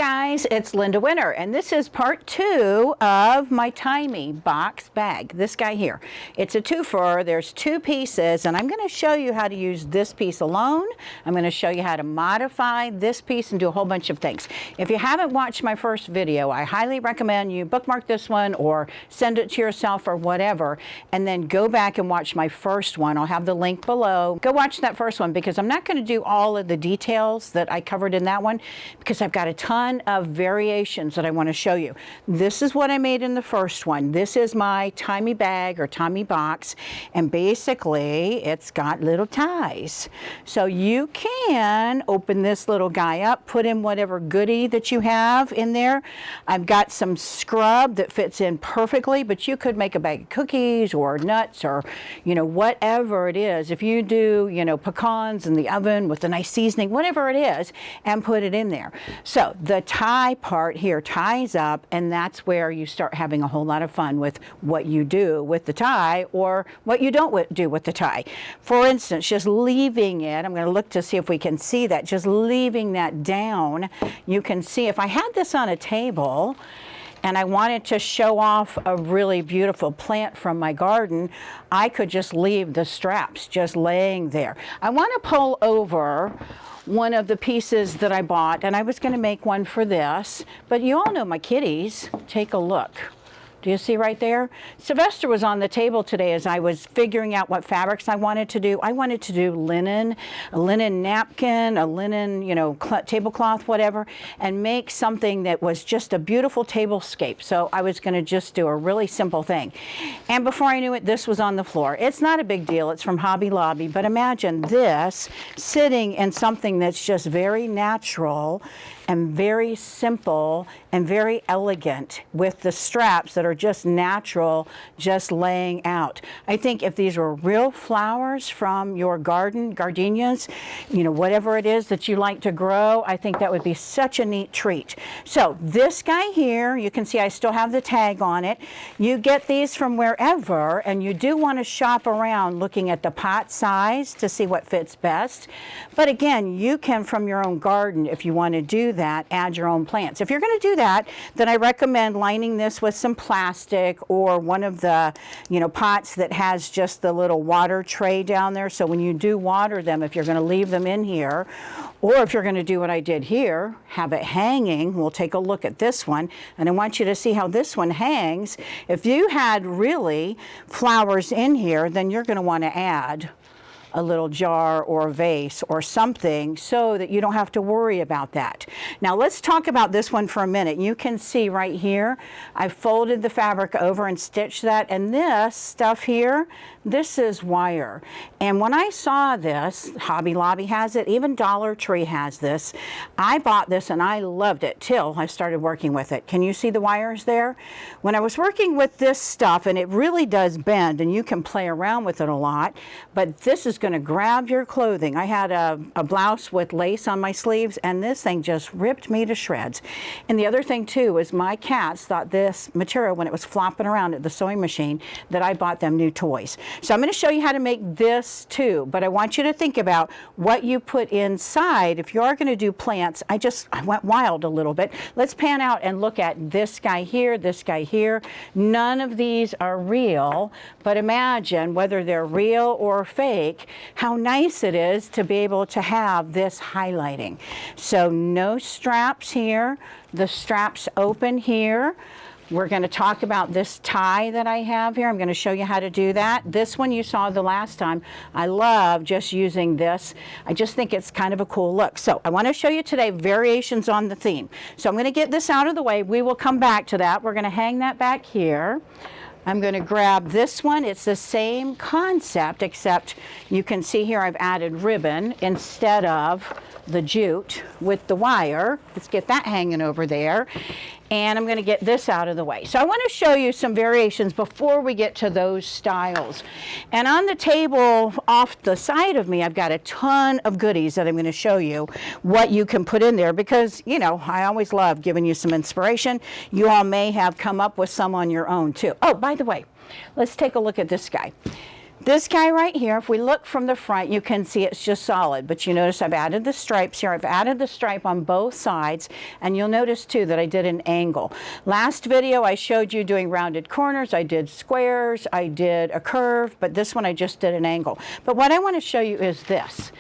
guys, it's Linda Winter, and this is part 2 of my Timey box bag. This guy here. It's a twofer. There's 2 pieces, and I'm going to show you how to use this piece alone. I'm going to show you how to modify this piece and do a whole bunch of things. If you haven't watched my first video, I highly recommend you bookmark this one or send it to yourself or whatever, and then go back and watch my first one. I'll have the link below. Go watch that first one because I'm not going to do all of the details that I covered in that one because I've got a ton of variations that I want to show you. This is what I made in the first one. This is my Timey bag or Timey box, and basically it's got little ties. So you can open this little guy up, put in whatever goodie that you have in there. I've got some scrub that fits in perfectly, but you could make a bag of cookies or nuts or, you know, whatever it is. If you do, you know, pecans in the oven with a nice seasoning, whatever it is, and put it in there. So the tie part here ties up, and that's where you start having a whole lot of fun with what you do with the tie or what you don't do with the tie. For instance, just leaving it, I'm going to look to see if we can see that, just leaving that down, you can see if I had this on a table and I wanted to show off a really beautiful plant from my garden, I could just leave the straps just laying there. I want to pull over one of the pieces that I bought, and I was going to make one for this, but you all know my kitties. Take a look. Do you see right there? Sylvester was on the table today as I was figuring out what fabrics I wanted to do. I wanted to do linen, a linen napkin, a linen, you know, tablecloth, whatever, and make something that was just a beautiful tablescape. So I was going to just do a really simple thing. And before I knew it, this was on the floor. It's not a big deal. It's from Hobby Lobby, but imagine this sitting in something that's just very natural and very simple and very elegant with the straps that are just natural, just laying out. I think if these were real flowers from your garden, gardenias, you know, whatever it is that you like to grow, I think that would be such a neat treat. So this guy here, you can see I still have the tag on it. You get these from wherever, and you do want to shop around looking at the pot size to see what fits best. But again, you can from your own garden, if you want to do that, add your own plants. If you're going to do that, then I recommend lining this with some plastic or one of the, you know, pots that has just the little water tray down there. So when you do water them, if you're going to leave them in here, or if you're going to do what I did here, have it hanging, we'll take a look at this one, and I want you to see how this one hangs. If you had really flowers in here, then you're going to want to add a little jar or a vase or something so that you don't have to worry about that. Now let's talk about this one for a minute. You can see right here, I folded the fabric over and stitched that, and this stuff here, this is wire. And when I saw this, Hobby Lobby has it, even Dollar Tree has this. I bought this and I loved it till I started working with it. Can you see the wires there? When I was working with this stuff, and it really does bend and you can play around with it a lot, but this is going to grab your clothing. I had a blouse with lace on my sleeves, and this thing just ripped me to shreds. And the other thing too is my cats thought this material, when it was flopping around at the sewing machine, that I bought them new toys. So I'm going to show you how to make this too, but I want you to think about what you put inside. If you are going to do plants, I went wild a little bit. Let's pan out and look at this guy here, this guy here. None of these are real, but imagine whether they're real or fake, how nice it is to be able to have this highlighting. So no straps here, the straps open here. We're going to talk about this tie that I have here. I'm going to show you how to do that. This one you saw the last time. I love just using this. I just think it's kind of a cool look. So I want to show you today variations on the theme. So I'm going to get this out of the way. We will come back to that. We're going to hang that back here. I'm going to grab this one. It's the same concept, except you can see here I've added ribbon instead of the jute with the wire. Let's get that hanging over there. And I'm going to get this out of the way. So I want to show you some variations before we get to those styles. And on the table off the side of me, I've got a ton of goodies that I'm going to show you what you can put in there because, you know, I always love giving you some inspiration. You all may have come up with some on your own too. Oh, by the way, let's take a look at this guy. This guy right here, if we look from the front, you can see it's just solid, but you notice I've added the stripes here. I've added the stripe on both sides, and you'll notice too that I did an angle. Last video I showed you doing rounded corners, I did squares, I did a curve, but this one I just did an angle. But what I want to show you is this.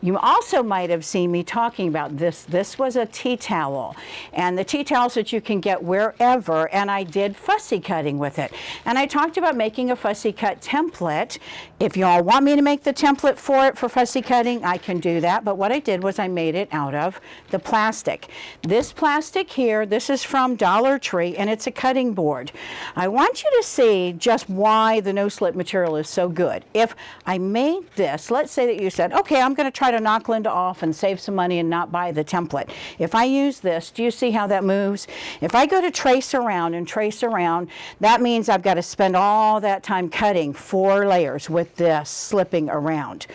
You also might have seen me talking about this. This was a tea towel, and the tea towels that you can get wherever, and I did fussy cutting with it. And I talked about making a fussy cut template. If you all want me to make the template for it for fussy cutting, I can do that, but what I did was I made it out of the plastic. This plastic here, this is from Dollar Tree, and it's a cutting board. I want you to see just why the no-slip material is so good. If I made this, let's say that you said, okay, I'm going to try to knock Linda off and save some money and not buy the template. If I use this, do you see how that moves? If I go to trace around and trace around, that means I've got to spend all that time cutting 4 layers with this slipping around.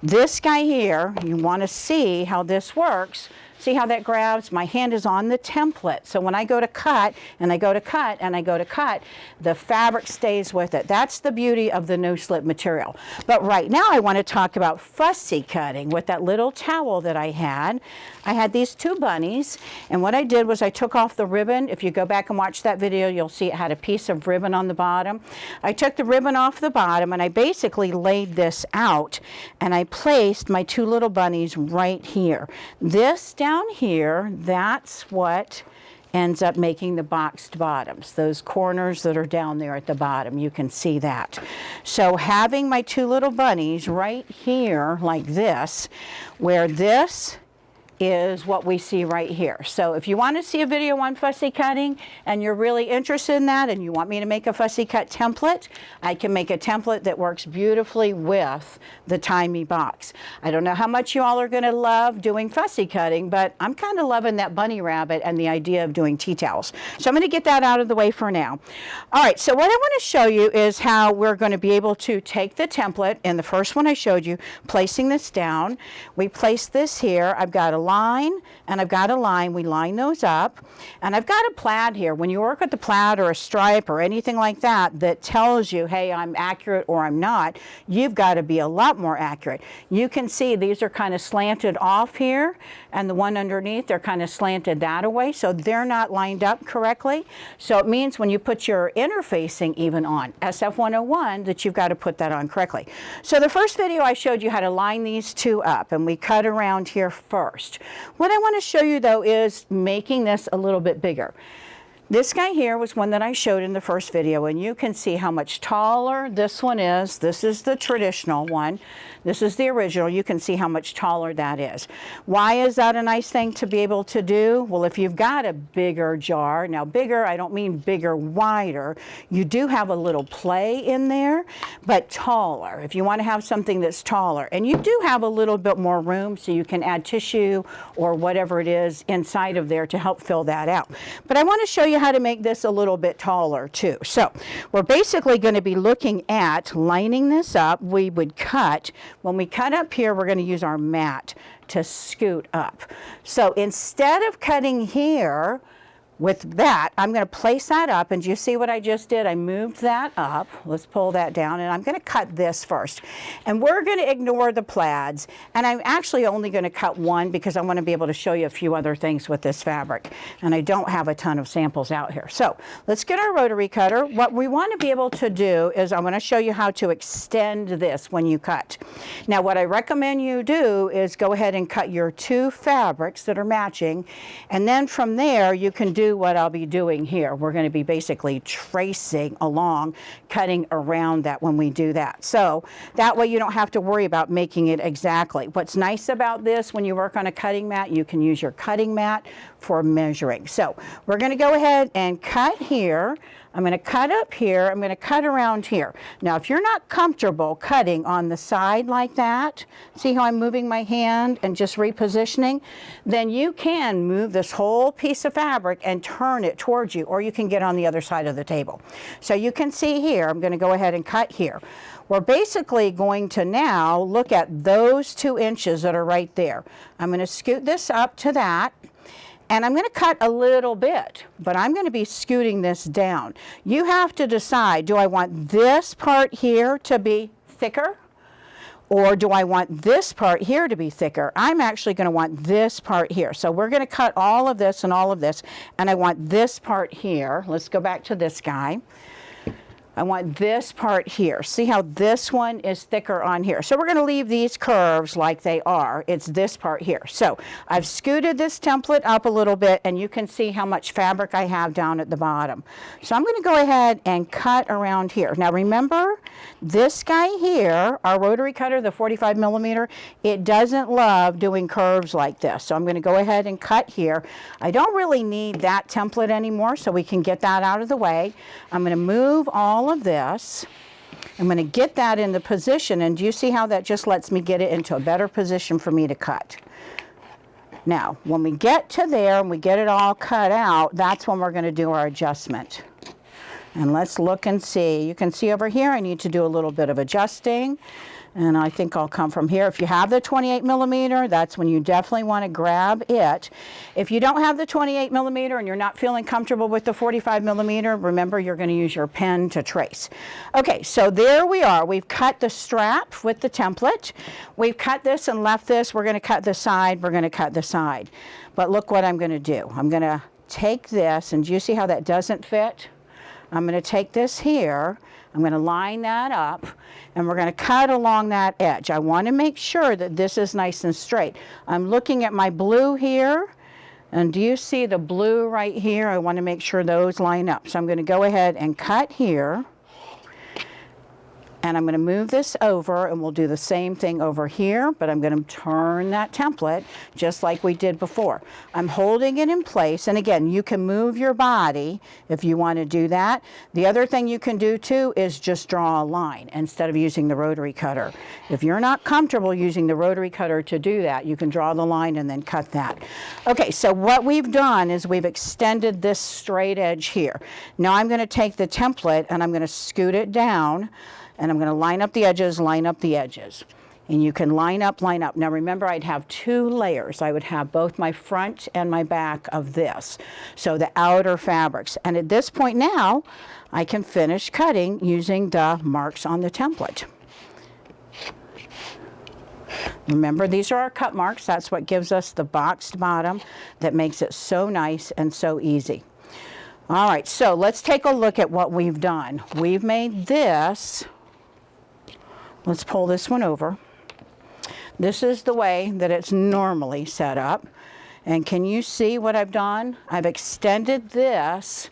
This guy here, you want to see how this works. See how that grabs? My hand is on the template. So when I go to cut, and I go to cut, and I go to cut, the fabric stays with it. That's the beauty of the no-slip material. But right now I want to talk about fussy cutting with that little towel that I had. I had these 2 bunnies, and what I did was I took off the ribbon. If you go back and watch that video, you'll see it had a piece of ribbon on the bottom. I took the ribbon off the bottom, and I basically laid this out, and I placed my 2 little bunnies right here. This down here, that's what ends up making the boxed bottoms, those corners that are down there at the bottom. You can see that. So having my 2 little bunnies right here like this, where this is what we see right here. So if you want to see a video on fussy cutting and you're really interested in that and you want me to make a fussy cut template, I can make a template that works beautifully with the Tie Me box. I don't know how much you all are going to love doing fussy cutting, but I'm kind of loving that bunny rabbit and the idea of doing tea towels. So I'm going to get that out of the way for now. All right, so what I want to show you is how we're going to be able to take the template, and the first one I showed you, placing this down. We place this here. I've got a line and I've got a line. We line those up, and I've got a plaid here. When you work with the plaid or a stripe or anything like that that tells you, hey, I'm accurate or I'm not, you've got to be a lot more accurate. You can see these are kind of slanted off here, and the one underneath, they're kind of slanted that away, so they're not lined up correctly. So it means when you put your interfacing even on SF101 that you've got to put that on correctly. So the first video I showed you how to line these 2 up, and we cut around here first. What I want to show you though is making this a little bit bigger. This guy here was one that I showed in the first video, and you can see how much taller this one is. This is the traditional one. This is the original. You can see how much taller that is. Why is that a nice thing to be able to do? Well, if you've got a bigger jar, now bigger, I don't mean bigger, wider. You do have a little play in there, but taller. If you want to have something that's taller, and you do have a little bit more room, so you can add tissue or whatever it is inside of there to help fill that out. But I want to show you how to make this a little bit taller too. So we're basically going to be looking at lining this up. We would cut, when we cut up here, we're going to use our mat to scoot up. So instead of cutting here with that, I'm going to place that up, and do you see what I just did? I moved that up. Let's pull that down, and I'm going to cut this first. And we're going to ignore the plaids, and I'm actually only going to cut one because I want to be able to show you a few other things with this fabric, and I don't have a ton of samples out here. So let's get our rotary cutter. What we want to be able to do is I'm going to show you how to extend this when you cut. Now what I recommend you do is go ahead and cut your 2 fabrics that are matching, and then from there you can do what I'll be doing here. We're going to be basically tracing along, cutting around that when we do that. So that way you don't have to worry about making it exactly. What's nice about this, when you work on a cutting mat, you can use your cutting mat for measuring. So we're going to go ahead and cut here. I'm going to cut up here. I'm going to cut around here. Now, if you're not comfortable cutting on the side like that, see how I'm moving my hand and just repositioning? Then you can move this whole piece of fabric and turn it towards you, or you can get on the other side of the table. So you can see here, I'm going to go ahead and cut here. We're basically going to now look at those 2 inches that are right there. I'm going to scoot this up to that. And I'm going to cut a little bit, but I'm going to be scooting this down. You have to decide, do I want this part here to be thicker? Or do I want this part here to be thicker? I'm actually going to want this part here. So we're going to cut all of this, and I want this part here. Let's go back to this guy. I want this part here. See how this one is thicker on here. So we're going to leave these curves like they are. It's this part here. So I've scooted this template up a little bit, and you can see how much fabric I have down at the bottom. So I'm going to go ahead and cut around here. Now remember, this guy here, our rotary cutter, the 45 millimeter, it doesn't love doing curves like this. So I'm going to go ahead and cut here. I don't really need that template anymore, so we can get that out of the way. I'm going to move all of this. I'm going to get that in the position, and do you see how that just lets me get it into a better position for me to cut? Now, when we get to there and we get it all cut out, that's when we're going to do our adjustment. And let's look and see. You can see over here I need to do a little bit of adjusting, and I think I'll come from here. If you have the 28 millimeter, that's when you definitely want to grab it. If you don't have the 28 millimeter and you're not feeling comfortable with the 45 millimeter, remember you're going to use your pen to trace. Okay, so there we are. We've cut the strap with the template. We've cut this and left this. We're going to cut the side. We're going to cut the side. But look what I'm going to do. I'm going to take this, and do you see how that doesn't fit? I'm going to take this here. I'm going to line that up, and we're going to cut along that edge. I want to make sure that this is nice and straight. I'm looking at my blue here, and do you see the blue right here? I want to make sure those line up. So I'm going to go ahead and cut here, and I'm going to move this over, and we'll do the same thing over here, but I'm going to turn that template just like we did before. I'm holding it in place, and again, you can move your body if you want to do that. The other thing you can do too is just draw a line instead of using the rotary cutter. If you're not comfortable using the rotary cutter to do that, you can draw the line and then cut that. Okay, so what we've done is we've extended this straight edge here. Now I'm going to take the template and I'm going to scoot it down, and I'm going to line up the edges, line up the edges. And you can line up, line up. Now remember, I'd have two layers. I would have both my front and my back of this. So the outer fabrics. And at this point now, I can finish cutting using the marks on the template. Remember, these are our cut marks. That's what gives us the boxed bottom that makes it so nice and so easy. All right, so let's take a look at what we've done. We've made this. Let's pull this one over. This is the way that it's normally set up. And can you see what I've done? I've extended this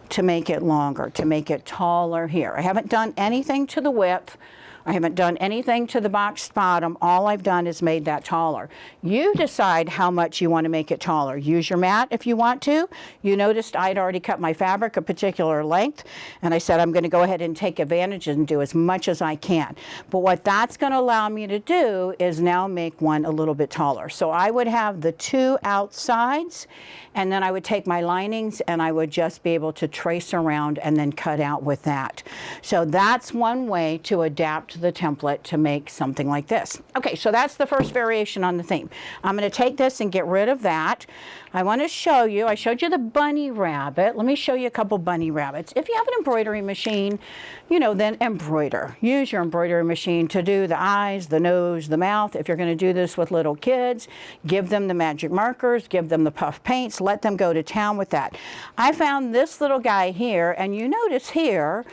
to make it longer, to make it taller here. I haven't done anything to the width. I haven't done anything to the boxed bottom. All I've done is made that taller. You decide how much you want to make it taller. Use your mat if you want to. You noticed I'd already cut my fabric a particular length, and I said I'm going to go ahead and take advantage and do as much as I can. But what that's going to allow me to do is now make one a little bit taller. So I would have the two outsides, and then I would take my linings and I would just be able to trace around and then cut out with that. So that's one way to adapt the template to make something like this. Okay, so that's the first variation on the theme. I'm going to take this and get rid of that. I want to show you, I showed you the bunny rabbit. Let me show you a couple bunny rabbits. If you have an embroidery machine, you know, then embroider. Use your embroidery machine to do the eyes, the nose, the mouth. If you're going to do this with little kids, give them the magic markers, give them the puff paints, let them go to town with that. I found this little guy here, and you notice here,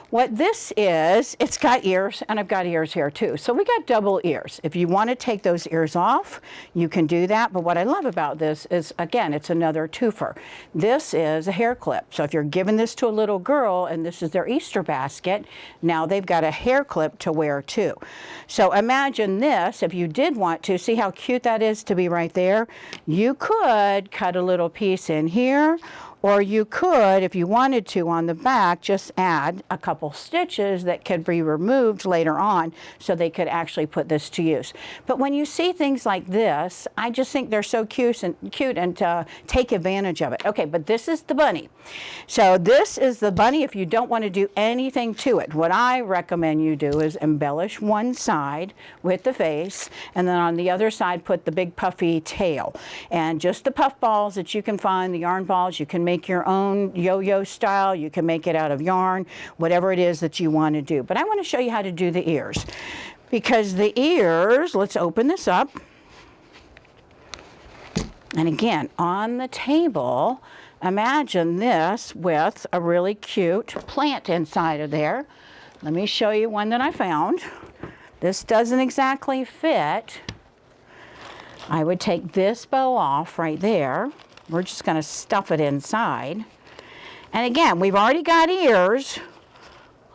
what this is, it's got ears, and I've got ears here too. So we got double ears. If you want to take those ears off, you can do that. But what I love about this is, again, it's another twofer. This is a hair clip. So if you're giving this to a little girl and this is their Easter basket, now they've got a hair clip to wear too. So imagine this, if you did want to, see how cute that is to be right there? You could cut a little piece in here, or you could, if you wanted to, on the back, just add a couple stitches that could be removed later on so they could actually put this to use. But when you see things like this, I just think they're so cute and take advantage of it. Okay, but this is the bunny. So this is the bunny if you don't want to do anything to it. What I recommend you do is embellish one side with the face, and then on the other side put the big puffy tail. And just the puff balls that you can find, the yarn balls, you can make your own yo-yo style. You can make it out of yarn, whatever it is that you want to do. But I want to show you how to do the ears. Because the ears, let's open this up. And again, on the table, imagine this with a really cute plant inside of there. Let me show you one that I found. This doesn't exactly fit. I would take this bow off right there. We're just going to stuff it inside. And again, we've already got ears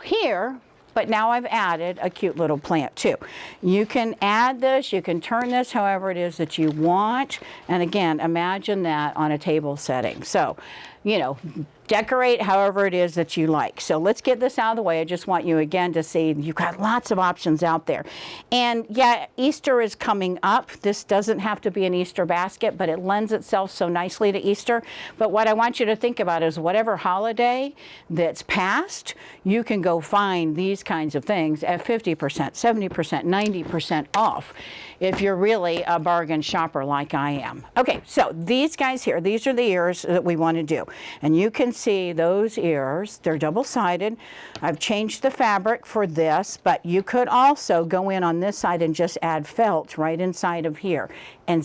here, but now I've added a cute little plant too. You can add this, you can turn this however it is that you want. And again, imagine that on a table setting. So, you know, decorate however it is that you like. So let's get this out of the way. I just want you again to see you've got lots of options out there. And yeah, Easter is coming up. This doesn't have to be an Easter basket, but it lends itself so nicely to Easter. But what I want you to think about is whatever holiday that's passed, you can go find these kinds of things at 50%, 70%, 90% off if you're really a bargain shopper like I am. Okay, so these guys here, these are the ears that we want to do. And you can see those ears, they're double-sided. I've changed the fabric for this, but you could also go in on this side and just add felt right inside of here and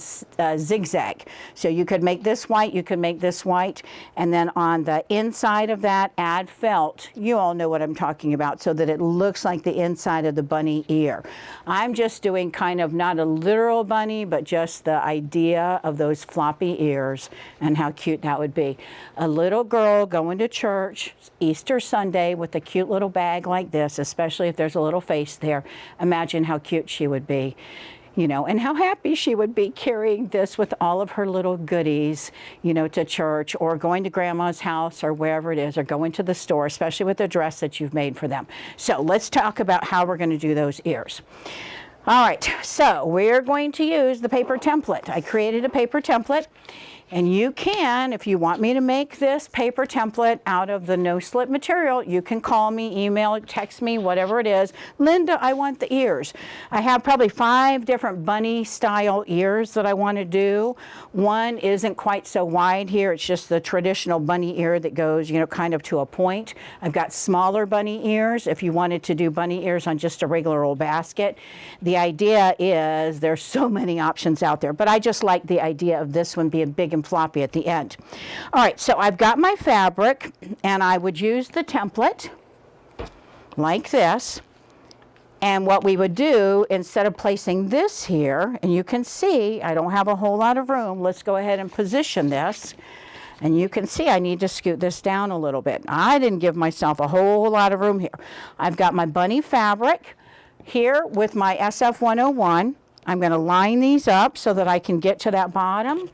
zigzag. So you could make this white, you could make this white, and then on the inside of that, add felt. You all know what I'm talking about, so that it looks like the inside of the bunny ear. I'm just doing kind of not a literal bunny, but just the idea of those floppy ears and how cute that would be. A little girl going to church Easter Sunday with a cute little bag like this, especially if there's a little face there. Imagine how cute she would be. You know, and how happy she would be carrying this with all of her little goodies, you know, to church or going to grandma's house or wherever it is, or going to the store, especially with the dress that you've made for them. So let's talk about how we're going to do those ears. All right, so we're going to use the paper template. I created a paper template. And you can, if you want me to make this paper template out of the no-slip material, you can call me, email, text me, whatever it is. Linda, I want the ears. I have probably 5 different bunny style ears that I want to do. One isn't quite so wide here. It's just the traditional bunny ear that goes, you know, kind of to a point. I've got smaller bunny ears if you wanted to do bunny ears on just a regular old basket. The idea is there's so many options out there, but I just like the idea of this one being big and floppy at the end. All right, so I've got my fabric, and I would use the template like this. And what we would do, instead of placing this here, and you can see I don't have a whole lot of room. Let's go ahead and position this. And you can see I need to scoot this down a little bit. I didn't give myself a whole lot of room here. I've got my bunny fabric here with my SF101. I'm going to line these up so that I can get to that bottom.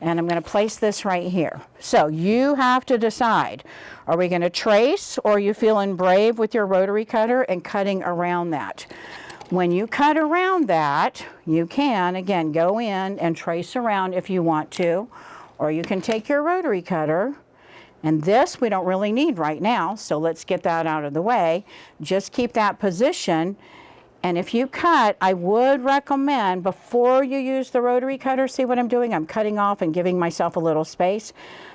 And I'm going to place this right here. So you have to decide, are we going to trace, or are you feeling brave with your rotary cutter and cutting around that? When you cut around that, you can, again, go in and trace around if you want to, or you can take your rotary cutter, and this we don't really need right now, so let's get that out of the way. Just keep that position. And if you cut, I would recommend before you use the rotary cutter, see what I'm doing? I'm cutting off and giving myself a little space.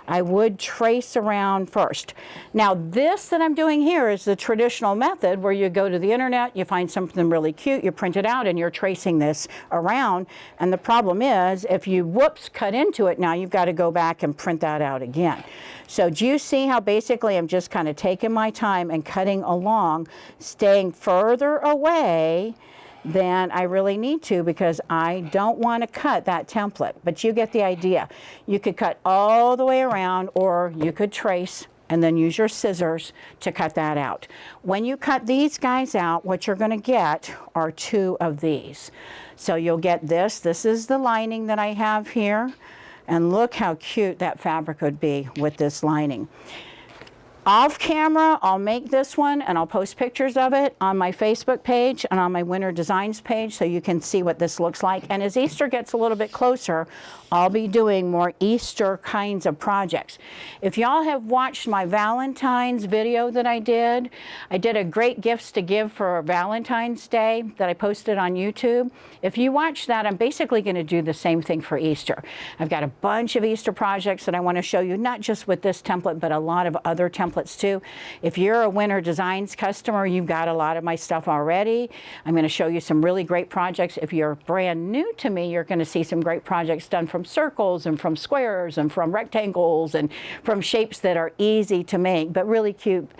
I would trace around first. Now this that I'm doing here is the traditional method where you go to the internet, you find something really cute, you print it out, and you're tracing this around. And the problem is if you, whoops, cut into it, now you've got to go back and print that out again. So do you see how basically I'm just kind of taking my time and cutting along, staying further away than I really need to, because I don't want to cut that template. But you get the idea. You could cut all the way around, or you could trace and then use your scissors to cut that out. When you cut these guys out, what you're going to get are 2 of these. So you'll get this. This is the lining that I have here. And look how cute that fabric would be with this lining. Off camera, I'll make this one and I'll post pictures of it on my Facebook page and on my Winter Designs page so you can see what this looks like. And as Easter gets a little bit closer, I'll be doing more Easter kinds of projects. If y'all have watched my Valentine's video that I did a great gifts to give for Valentine's Day that I posted on YouTube. If you watch that, I'm basically going to do the same thing for Easter. I've got a bunch of Easter projects that I want to show you, not just with this template, but a lot of other templates too. If you're a Winter Designs customer, you've got a lot of my stuff already. I'm going to show you some really great projects. If you're brand new to me, you're going to see some great projects done from circles and from squares and from rectangles and from shapes that are easy to make, but really cute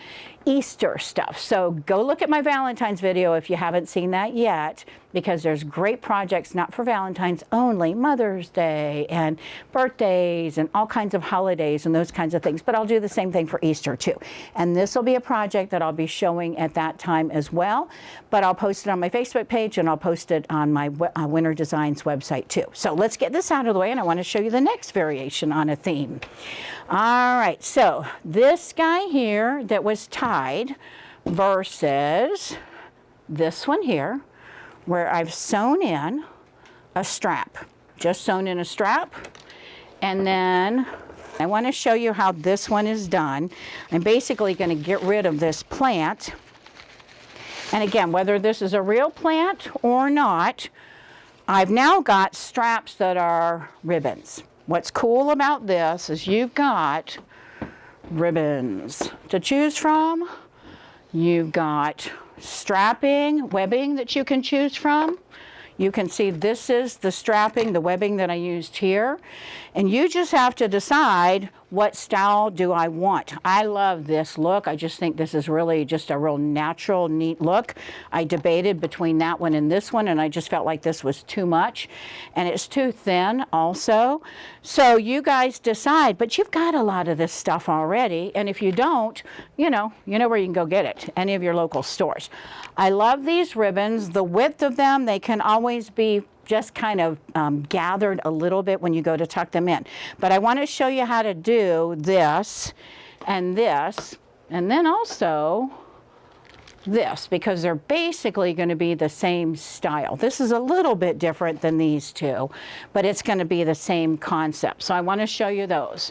Easter stuff. So go look at my Valentine's video if you haven't seen that yet, because there's great projects, not for Valentine's only, Mother's Day and birthdays and all kinds of holidays and those kinds of things. But I'll do the same thing for Easter too. And this will be a project that I'll be showing at that time as well. But I'll post it on my Facebook page and I'll post it on my Winter Designs website too. So let's get this out of the way, and I want to show you the next variation on a theme. All right, so this guy here that was tied versus this one here, where I've sewn in a strap, just sewn in a strap. And then I want to show you how this one is done. I'm basically going to get rid of this plant. And again, whether this is a real plant or not, I've now got straps that are ribbons. What's cool about this is you've got ribbons to choose from. You've got strapping, webbing that you can choose from. You can see this is the strapping, the webbing that I used here. And you just have to decide, what style do I want? I love this look. I just think this is really just a real natural, neat look. I debated between that one and this one, and I just felt like this was too much. And it's too thin also. So you guys decide, but you've got a lot of this stuff already. And if you don't, you know where you can go get it, any of your local stores. I love these ribbons. The width of them, they can always be just kind of gathered a little bit when you go to tuck them in. But I want to show you how to do this, and then also this, because they're basically going to be the same style. This is a little bit different than these two, but it's going to be the same concept. So I want to show you those.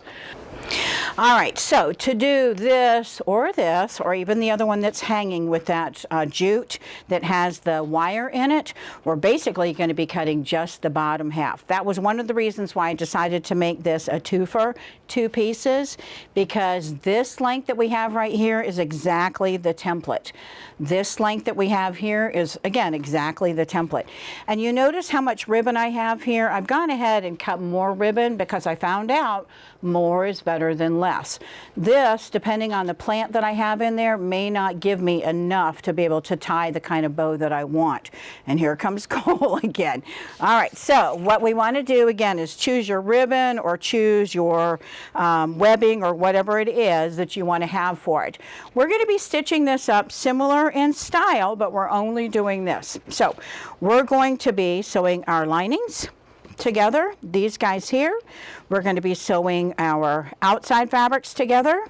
All right, so to do this, or even the other one that's hanging with that jute that has the wire in it, we're basically going to be cutting just the bottom half. That was one of the reasons why I decided to make this a twofer, 2 pieces, because this length that we have right here is exactly the template. This length that we have here is, again, exactly the template. And you notice how much ribbon I have here? I've gone ahead and cut more ribbon because I found out more is better than less. This, depending on the plant that I have in there, may not give me enough to be able to tie the kind of bow that I want. And here comes Cole again. All right, so what we want to do again is choose your ribbon or choose your webbing or whatever it is that you want to have for it. We're going to be stitching this up similar in style, but we're only doing this. So we're going to be sewing our linings together, these guys here. We're going to be sewing our outside fabrics together.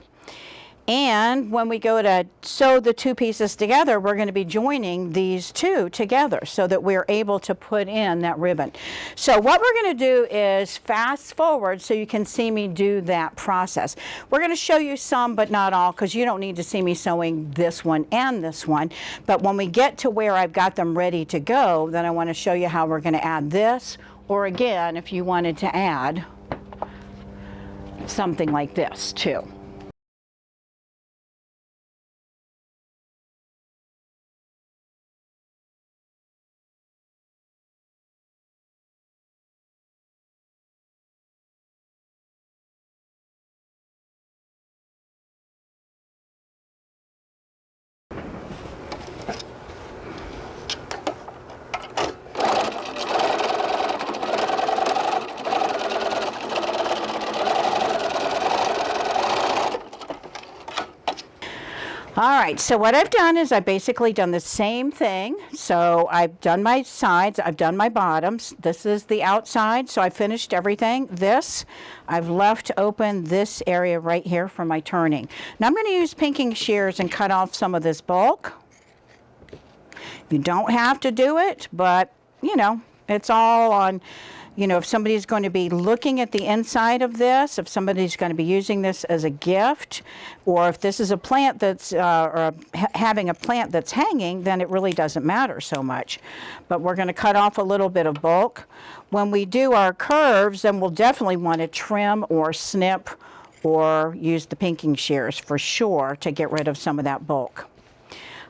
And when we go to sew the 2 pieces together, we're going to be joining these 2 together so that we're able to put in that ribbon. So what we're going to do is fast forward so you can see me do that process. We're going to show you some, but not all, because you don't need to see me sewing this one and this one. But when we get to where I've got them ready to go, then I want to show you how we're going to add this. Or again, if you wanted to add something like this too. All right, so what I've done is I've basically done the same thing. So I've done my sides, I've done my bottoms. This is the outside, so I finished everything. This, I've left open this area right here for my turning. Now I'm going to use pinking shears and cut off some of this bulk. You don't have to do it, but, you know, it's all on, you know, if somebody's going to be looking at the inside of this, if somebody's going to be using this as a gift, or if this is a plant that's, having a plant that's hanging, then it really doesn't matter so much. But we're going to cut off a little bit of bulk. When we do our curves, then we'll definitely want to trim or snip or use the pinking shears for sure to get rid of some of that bulk.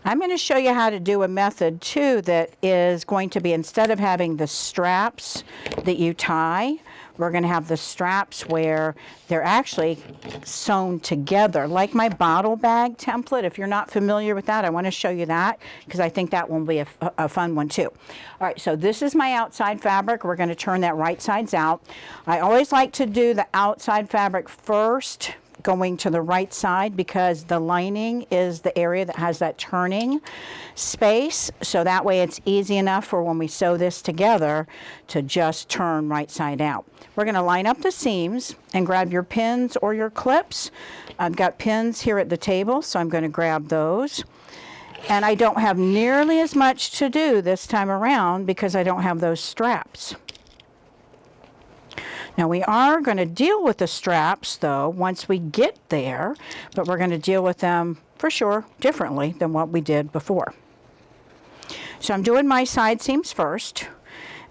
I'm going to show you how to do a method too that is going to be, instead of having the straps that you tie, we're going to have the straps where they're actually sewn together, like my bottle bag template. If you're not familiar with that, I want to show you that because I think that will be a fun one too. All right, so this is my outside fabric. We're going to turn that right sides out. I always like to do the outside fabric first, going to the right side, because the lining is the area that has that turning space. So that way it's easy enough for when we sew this together to just turn right side out. We're going to line up the seams and grab your pins or your clips. I've got pins here at the table, so I'm going to grab those. And I don't have nearly as much to do this time around because I don't have those straps. Now we are going to deal with the straps though once we get there, but we're going to deal with them for sure differently than what we did before. So I'm doing my side seams first.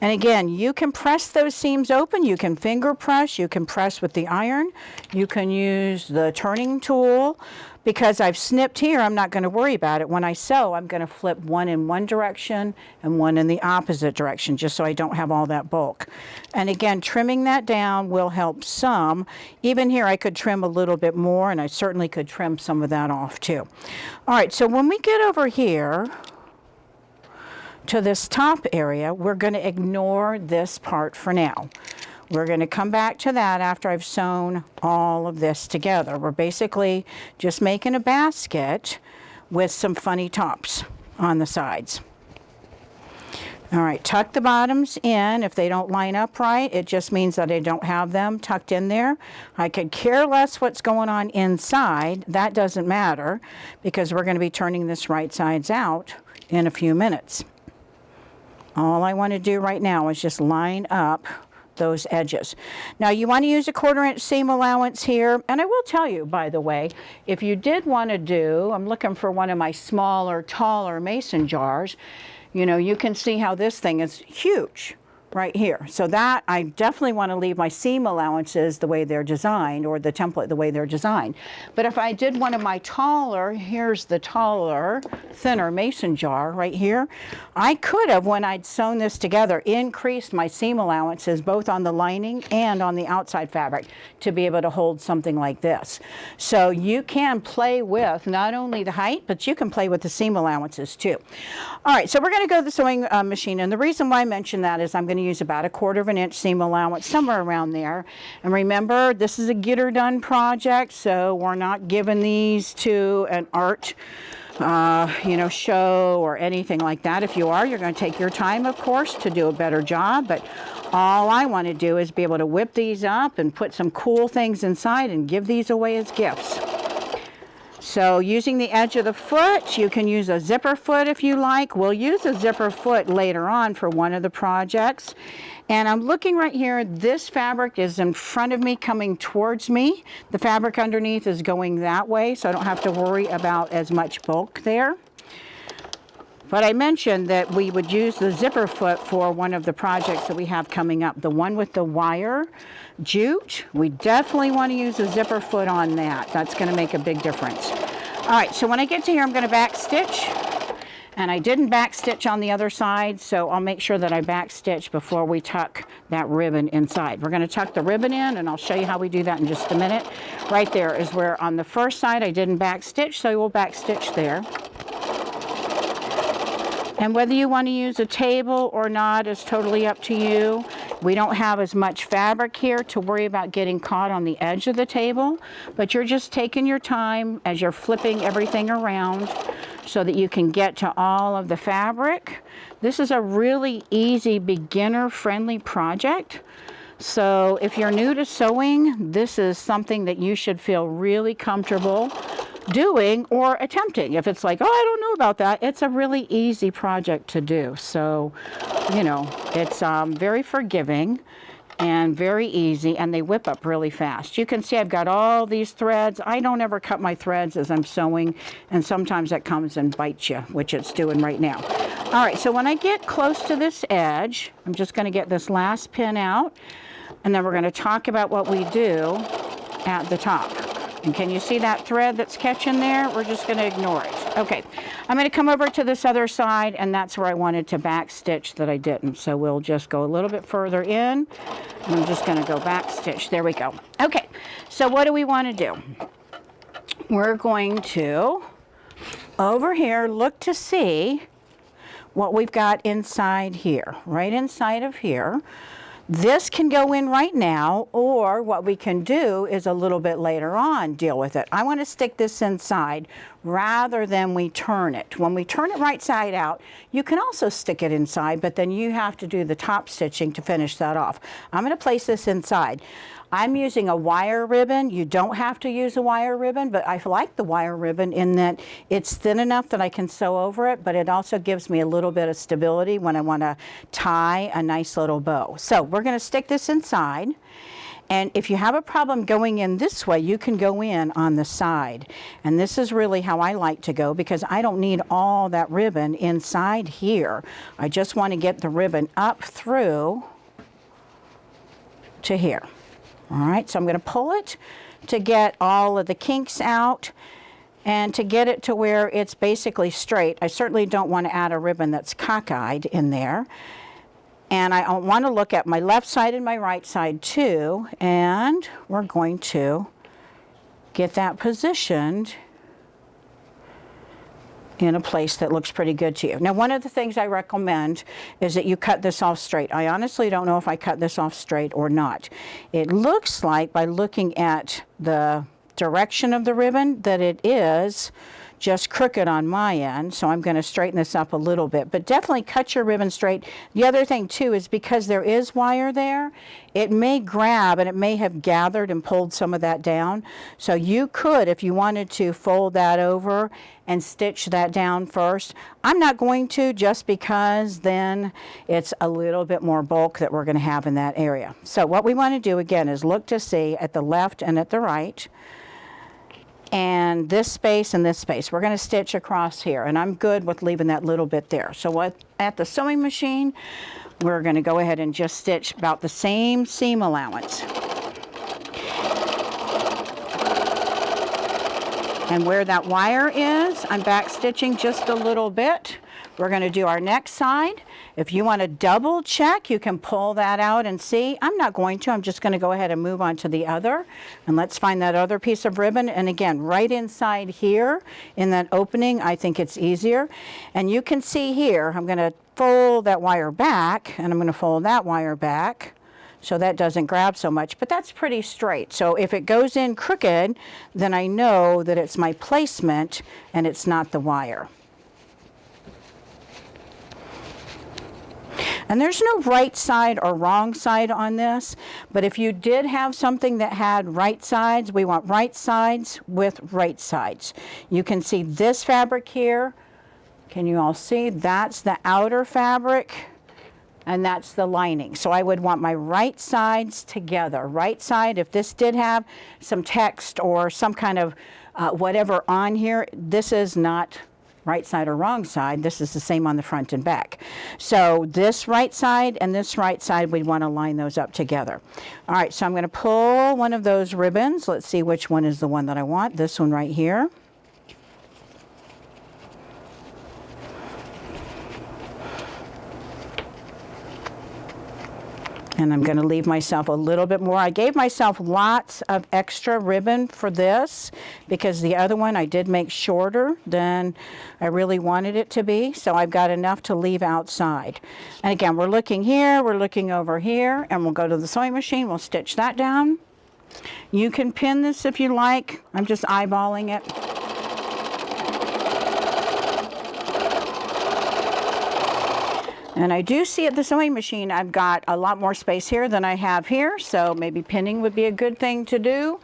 And again, you can press those seams open, you can finger press, you can press with the iron, you can use the turning tool. Because I've snipped here, I'm not going to worry about it. When I sew, I'm going to flip one in one direction and one in the opposite direction, just so I don't have all that bulk. And again, trimming that down will help some. Even here, I could trim a little bit more, and I certainly could trim some of that off too. All right, so when we get over here to this top area, we're going to ignore this part for now. We're going to come back to that after I've sewn all of this together. We're basically just making a basket with some funny tops on the sides. All right, tuck the bottoms in. If they don't line up right, it just means that I don't have them tucked in there. I could care less what's going on inside. That doesn't matter because we're going to be turning this right sides out in a few minutes. All I want to do right now is just line up those edges. Now you want to use a 1/4 inch seam allowance here, and I will tell you, by the way, if you did want to do, I'm looking for one of my smaller, taller mason jars, you know, you can see how this thing is huge right here. So that, I definitely want to leave my seam allowances the way they're designed, or the template the way they're designed. But if I did one of my taller, here's the taller, thinner mason jar right here, I could have, when I'd sewn this together, increased my seam allowances both on the lining and on the outside fabric to be able to hold something like this. So you can play with not only the height, but you can play with the seam allowances too. All right, so we're going to go to the sewing machine, and the reason why I mention that is I'm going to use about a 1/4 inch seam allowance, somewhere around there. And remember, this is a get her done project, so we're not giving these to an art you know, show or anything like that. If you are, you're going to take your time, of course, to do a better job, but all I want to do is be able to whip these up and put some cool things inside and give these away as gifts. So using the edge of the foot, you can use a zipper foot if you like. We'll use a zipper foot later on for one of the projects. And I'm looking right here, this fabric is in front of me coming towards me. The fabric underneath is going that way, so I don't have to worry about as much bulk there. But I mentioned that we would use the zipper foot for one of the projects that we have coming up. The one with the wire jute, we definitely want to use a zipper foot on that. That's going to make a big difference. All right, so when I get to here, I'm going to back stitch. And I didn't back stitch on the other side, so I'll make sure that I back stitch before we tuck that ribbon inside. We're going to tuck the ribbon in, and I'll show you how we do that in just a minute. Right there is where on the first side I didn't back stitch, so we'll back stitch there. And whether you want to use a table or not is totally up to you. We don't have as much fabric here to worry about getting caught on the edge of the table, but you're just taking your time as you're flipping everything around so that you can get to all of the fabric. This is a really easy, beginner-friendly project. So if you're new to sewing, this is something that you should feel really comfortable doing or attempting. If it's like, oh, I don't know about that, it's a really easy project to do. So, you know, it's very forgiving and very easy, and they whip up really fast. You can see I've got all these threads. I don't ever cut my threads as I'm sewing, and sometimes that comes and bites you, which it's doing right now. All right, so when I get close to this edge, I'm just going to get this last pin out, and then we're going to talk about what we do at the top. And can you see that thread that's catching there? We're just going to ignore it. Okay, I'm going to come over to this other side, and that's where I wanted to back stitch that I didn't. So we'll just go a little bit further in, and I'm just going to go back stitch. There we go. Okay, so what do we want to do? We're going to, over here, look to see what we've got inside here, right inside of here. This can go in right now, or what we can do is a little bit later on deal with it. I want to stick this inside rather than we turn it. When we turn it right side out, you can also stick it inside, but then you have to do the top stitching to finish that off. I'm going to place this inside. I'm using a wire ribbon. You don't have to use a wire ribbon, but I like the wire ribbon in that it's thin enough that I can sew over it, but it also gives me a little bit of stability when I want to tie a nice little bow. So we're going to stick this inside. And if you have a problem going in this way, you can go in on the side. And this is really how I like to go, because I don't need all that ribbon inside here. I just want to get the ribbon up through to here. All right, so I'm going to pull it to get all of the kinks out and to get it to where it's basically straight. I certainly don't want to add a ribbon that's cockeyed in there. And I want to look at my left side and my right side too, and we're going to get that positioned in a place that looks pretty good to you. Now, one of the things I recommend is that you cut this off straight. I honestly don't know if I cut this off straight or not. It looks like, by looking at the direction of the ribbon, that it is just crooked on my end, so I'm going to straighten this up a little bit, but definitely cut your ribbon straight. The other thing too is, because there is wire there, it may grab and it may have gathered and pulled some of that down. So you could, if you wanted to, fold that over and stitch that down first. I'm not going to, just because then it's a little bit more bulk that we're going to have in that area. So what we want to do again is look to see at the left and at the right, and this space and this space. We're going to stitch across here, and I'm good with leaving that little bit there. So at the sewing machine, we're going to go ahead and just stitch about the same seam allowance. And where that wire is, I'm back stitching just a little bit. We're going to do our next side. If you want to double check, you can pull that out and see. I'm not going to. I'm just going to go ahead and move on to the other. And let's find that other piece of ribbon. And again, right inside here in that opening, I think it's easier. And you can see here, I'm going to fold that wire back, and I'm going to fold that wire back so that doesn't grab so much, but that's pretty straight. So if it goes in crooked, then I know that it's my placement and it's not the wire. And there's no right side or wrong side on this, but if you did have something that had right sides, we want right sides with right sides. You can see this fabric here. Can you all see? That's the outer fabric, and that's the lining. So I would want my right sides together. Right side, if this did have some text or some kind of whatever on here, this is not right side or wrong side. This is the same on the front and back. So this right side and this right side, we want to line those up together. All right, so I'm going to pull one of those ribbons. Let's see which one is the one that I want. This one right here. And I'm going to leave myself a little bit more. I gave myself lots of extra ribbon for this because the other one I did make shorter than I really wanted it to be. So I've got enough to leave outside. And again, we're looking here, we're looking over here, and we'll go to the sewing machine. We'll stitch that down. You can pin this if you like. I'm just eyeballing it. And I do see at the sewing machine I've got a lot more space here than I have here, so maybe pinning would be a good thing to do.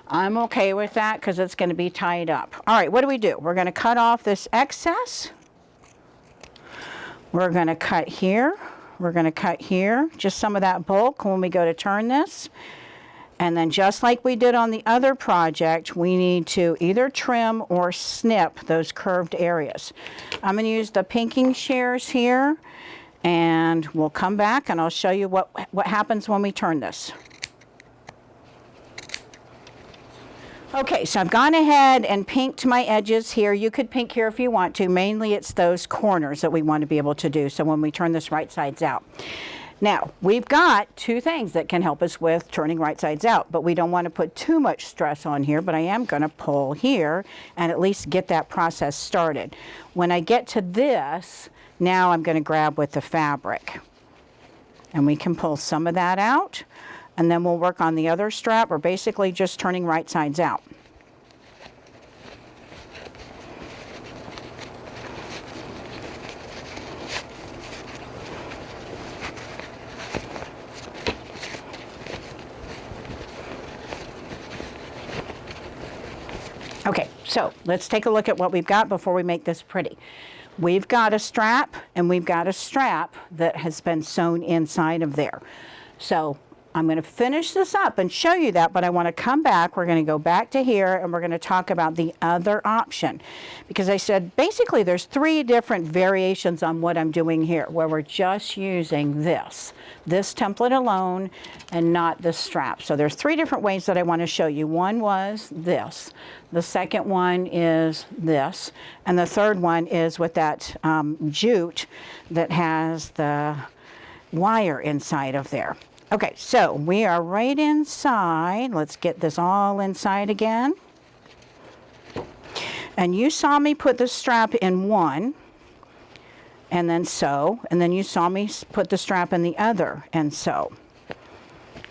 I'm okay with that because it's going to be tied up. All right, what do? We're going to cut off this excess. We're going to cut here. We're going to cut here, just some of that bulk when we go to turn this. And then just like we did on the other project, we need to either trim or snip those curved areas. I'm going to use the pinking shears here. And we'll come back and I'll show you what happens when we turn this. Okay, so I've gone ahead and pinked my edges here. You could pink here if you want to. Mainly it's those corners that we want to be able to do. So when we turn this right sides out. Now, we've got two things that can help us with turning right sides out, but we don't want to put too much stress on here, but I am going to pull here and at least get that process started. When I get to this, now I'm going to grab with the fabric. And we can pull some of that out, and then we'll work on the other strap. We're basically just turning right sides out. Okay, so let's take a look at what we've got before we make this pretty. We've got a strap, and we've got a strap that has been sewn inside of there. So I'm going to finish this up and show you that, but I want to come back. We're going to go back to here, and we're going to talk about the other option. Because I said, basically, there's three different variations on what I'm doing here, where we're just using this template alone, and not the strap. So there's three different ways that I want to show you. One was this. The second one is this. And the third one is with that jute that has the wire inside of there. Okay, so we are right inside. Let's get this all inside again. And you saw me put the strap in one, and then sew, and then you saw me put the strap in the other and sew.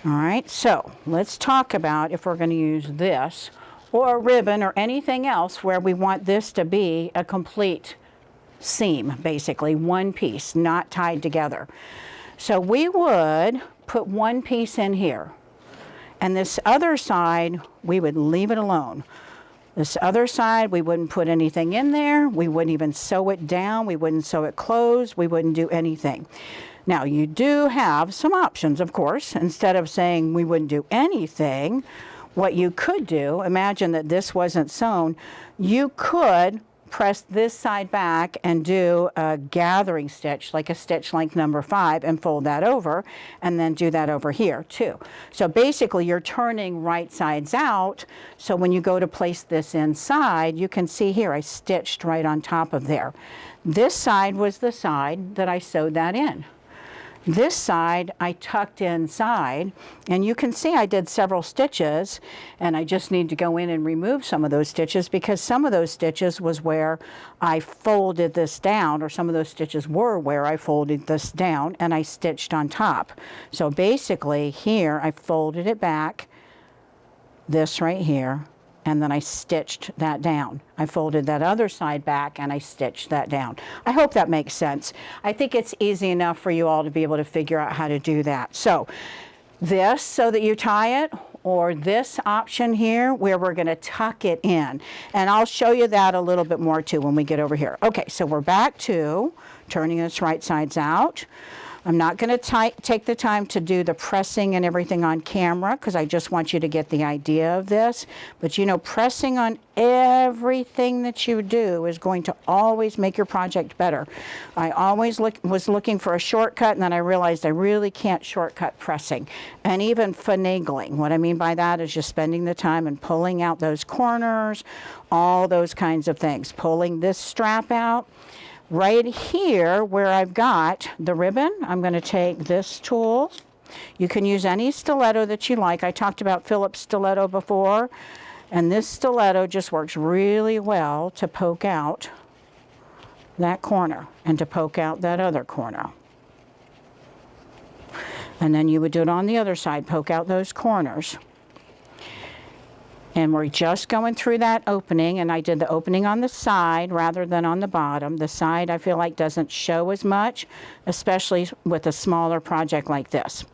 All right, so let's talk about if we're going to use this or a ribbon or anything else where we want this to be a complete seam, basically one piece, not tied together. So we would put one piece in here, and this other side we would leave it alone. This other side we wouldn't put anything in there. We wouldn't even sew it down. We wouldn't sew it closed. We wouldn't do anything. Now you do have some options, of course. Instead of saying we wouldn't do anything, what you could do, imagine that this wasn't sewn, you could press this side back and do a gathering stitch, like a stitch length number 5, and fold that over, and then do that over here too. So basically you're turning right sides out, so when you go to place this inside, you can see here I stitched right on top of there. This side was the side that I sewed that in. This side I tucked inside, and you can see I did several stitches, and I just need to go in and remove some of those stitches because some of those stitches was where I folded this down, or some of those stitches were where I folded this down and I stitched on top. So basically here I folded it back, this right here, and then I stitched that down. I folded that other side back and I stitched that down. I hope that makes sense. I think it's easy enough for you all to be able to figure out how to do that. So this so that you tie it, or this option here where we're going to tuck it in. And I'll show you that a little bit more too when we get over here. Okay, so we're back to turning this right sides out. I'm not going to take the time to do the pressing and everything on camera because I just want you to get the idea of this. But you know, pressing on everything that you do is going to always make your project better. I always was looking for a shortcut, and then I realized I really can't shortcut pressing. And even finagling. What I mean by that is just spending the time and pulling out those corners, all those kinds of things. Pulling this strap out. Right here where I've got the ribbon, I'm going to take this tool You can use any stiletto that you like. I talked about Phillips stiletto before, and this stiletto just works really well to poke out that corner and to poke out that other corner. And then you would do it on the other side, poke out those corners. And we're just going through that opening, and I did the opening on the side rather than on the bottom. The side I feel like doesn't show as much, especially with a smaller project like this.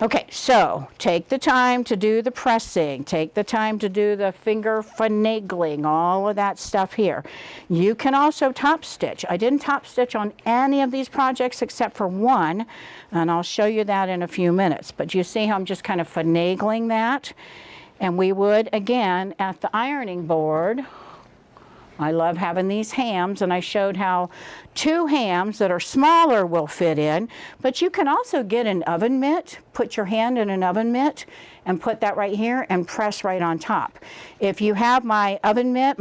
Okay, so take the time to do the pressing, take the time to do the finger finagling, all of that stuff here. You can also top stitch. I didn't top stitch on any of these projects except for one, and I'll show you that in a few minutes. But you see how I'm just kind of finagling that? And we would, again, at the ironing board, I love having these hams, and I showed how 2 hams that are smaller will fit in, but you can also get an oven mitt, put your hand in an oven mitt, and put that right here and press right on top. If you have my oven mitt,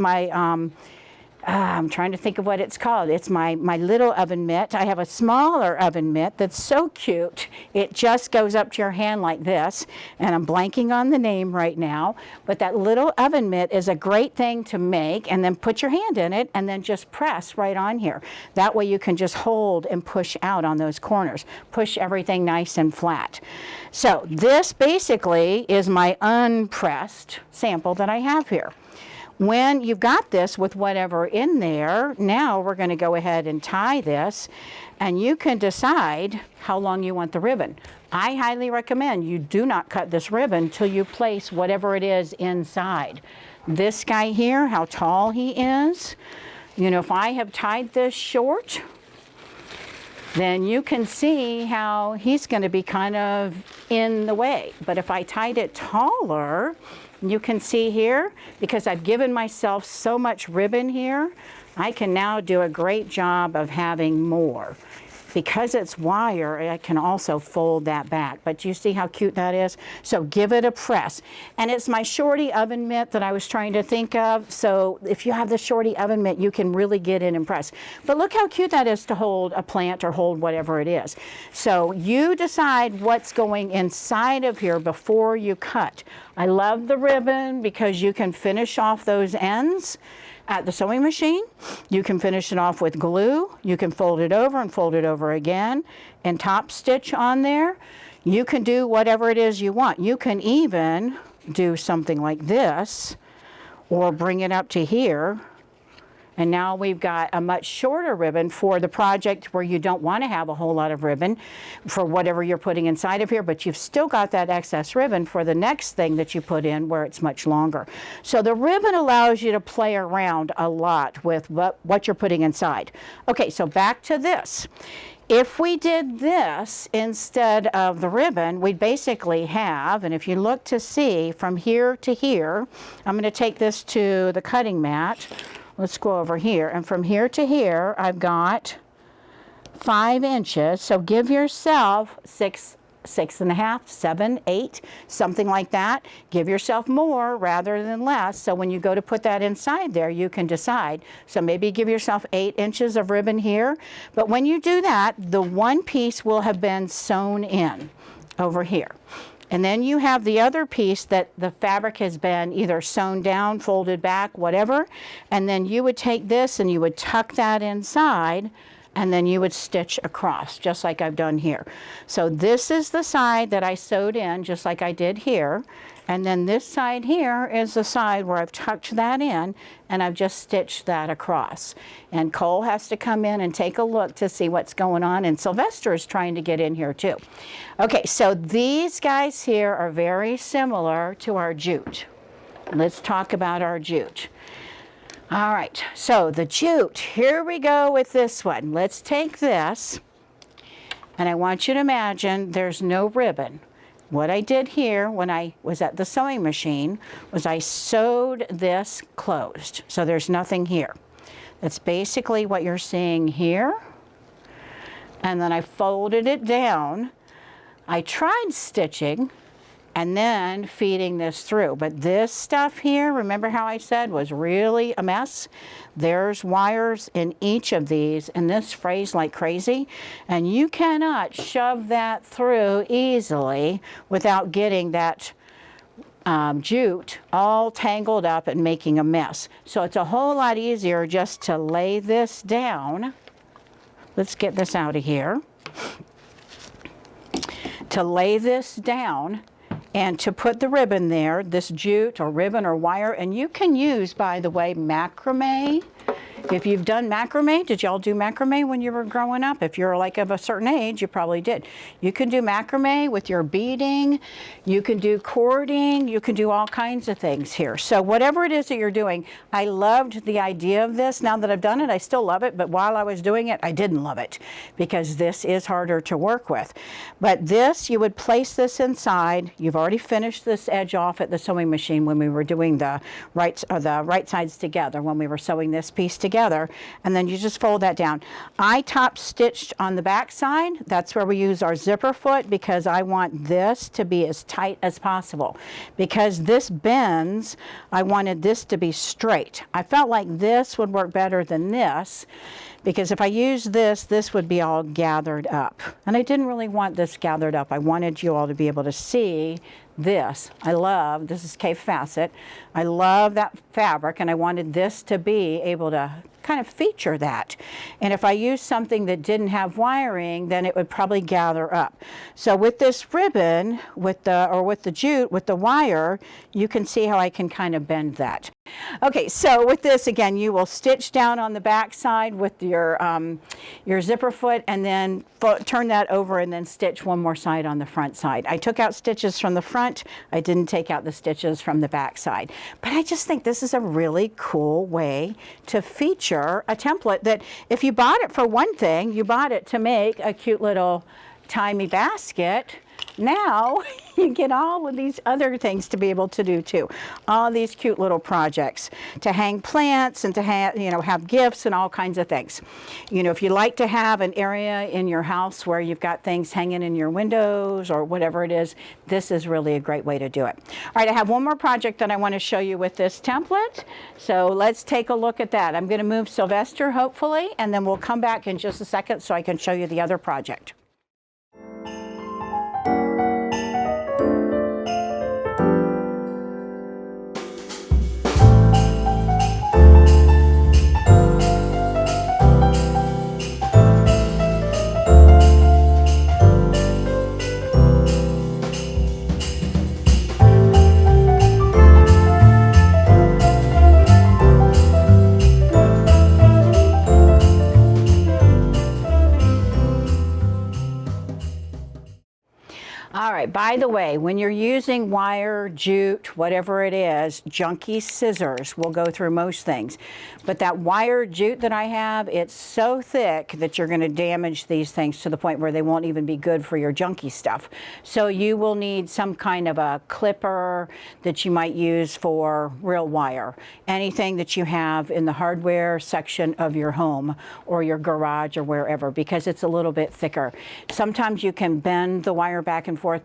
I'm trying to think of what it's called. It's my little oven mitt. I have a smaller oven mitt that's so cute. It just goes up to your hand like this, and I'm blanking on the name right now, but that little oven mitt is a great thing to make, and then put your hand in it and then just press right on here. That way you can just hold and push out on those corners. Push everything nice and flat. So this basically is my unpressed sample that I have here. When you've got this with whatever in there, now we're going to go ahead and tie this, and you can decide how long you want the ribbon. I highly recommend you do not cut this ribbon till you place whatever it is inside. This guy here, how tall he is, you know, if I have tied this short, then you can see how he's going to be kind of in the way. But if I tied it taller, you can see here, because I've given myself so much ribbon here, I can now do a great job of having more. Because it's wire, I can also fold that back. But you see how cute that is? So give it a press. And it's my shorty oven mitt that I was trying to think of. So if you have the shorty oven mitt, you can really get in and press. But look how cute that is to hold a plant or hold whatever it is. So you decide what's going inside of here before you cut. I love the ribbon because you can finish off those ends at the sewing machine. You can finish it off with glue. You can fold it over and fold it over again and top stitch on there. You can do whatever it is you want. You can even do something like this or bring it up to here. And now we've got a much shorter ribbon for the project where you don't want to have a whole lot of ribbon for whatever you're putting inside of here, but you've still got that excess ribbon for the next thing that you put in where it's much longer. So the ribbon allows you to play around a lot with what you're putting inside. Okay, so back to this. If we did this instead of the ribbon, we'd basically have, and if you look to see from here to here, I'm going to take this to the cutting mat. Let's go over here, and from here to here, I've got 5 inches. So give yourself 6, 6.5, 7, 8, something like that. Give yourself more rather than less. So when you go to put that inside there, you can decide. So maybe give yourself 8 inches of ribbon here. But when you do that, the one piece will have been sewn in over here. And then you have the other piece that the fabric has been either sewn down, folded back, whatever. And then you would take this and you would tuck that inside, and then you would stitch across, just like I've done here. So this is the side that I sewed in, just like I did here. And then this side here is the side where I've tucked that in, and I've just stitched that across. And Cole has to come in and take a look to see what's going on, and Sylvester is trying to get in here too. Okay, so these guys here are very similar to our jute. Let's talk about our jute. All right, so the jute, here we go with this one. Let's take this, and I want you to imagine there's no ribbon. What I did here when I was at the sewing machine was I sewed this closed. So there's nothing here. That's basically what you're seeing here. And then I folded it down. I tried stitching, and then feeding this through. But this stuff here, remember how I said was really a mess? There's wires in each of these, and this frays like crazy, and you cannot shove that through easily without getting that jute all tangled up and making a mess. So it's a whole lot easier just to lay this down. Let's get this out of here. To lay this down and to put the ribbon there, this jute or ribbon or wire, and you can use, by the way, macrame. If you've done macrame, did y'all do macrame when you were growing up? If you're like of a certain age, you probably did. You can do macrame with your beading, you can do cording, you can do all kinds of things here. So whatever it is that you're doing, I loved the idea of this. Now that I've done it, I still love it, but while I was doing it, I didn't love it because this is harder to work with. But this, you would place this inside. You've already finished this edge off at the sewing machine when we were doing the right sides together, when we were sewing this piece together, and then you just fold that down. I top stitched on the back side. That's where we use our zipper foot because I want this to be as tight as possible. Because this bends, I wanted this to be straight. I felt like this would work better than this because if I use this, this would be all gathered up. And I didn't really want this gathered up. I wanted you all to be able to see this. This is K Facet. I love that fabric, and I wanted this to be able to kind of feature that. And if I used something that didn't have wiring, then it would probably gather up. So with this ribbon, with the jute, with the wire, you can see how I can kind of bend that. Okay, so with this, again, you will stitch down on the back side with your zipper foot, and then turn that over and then stitch one more side on the front side. I took out stitches from the front. I didn't take out the stitches from the back side. But I just think this is a really cool way to feature a template that if you bought it for one thing, you bought it to make a cute little tie-me basket. Now you get all of these other things to be able to do too. All these cute little projects to hang plants and to have gifts and all kinds of things. If you like to have an area in your house where you've got things hanging in your windows or whatever it is, this is really a great way to do it. All right, I have one more project that I want to show you with this template. So let's take a look at that. I'm going to move Sylvester hopefully, and then we'll come back in just a second so I can show you the other project. All right, by the way, when you're using wire, jute, whatever it is, junky scissors will go through most things. But that wire jute that I have, it's so thick that you're going to damage these things to the point where they won't even be good for your junky stuff. So you will need some kind of a clipper that you might use for real wire. Anything that you have in the hardware section of your home or your garage or wherever, because it's a little bit thicker. Sometimes you can bend the wire back and forth,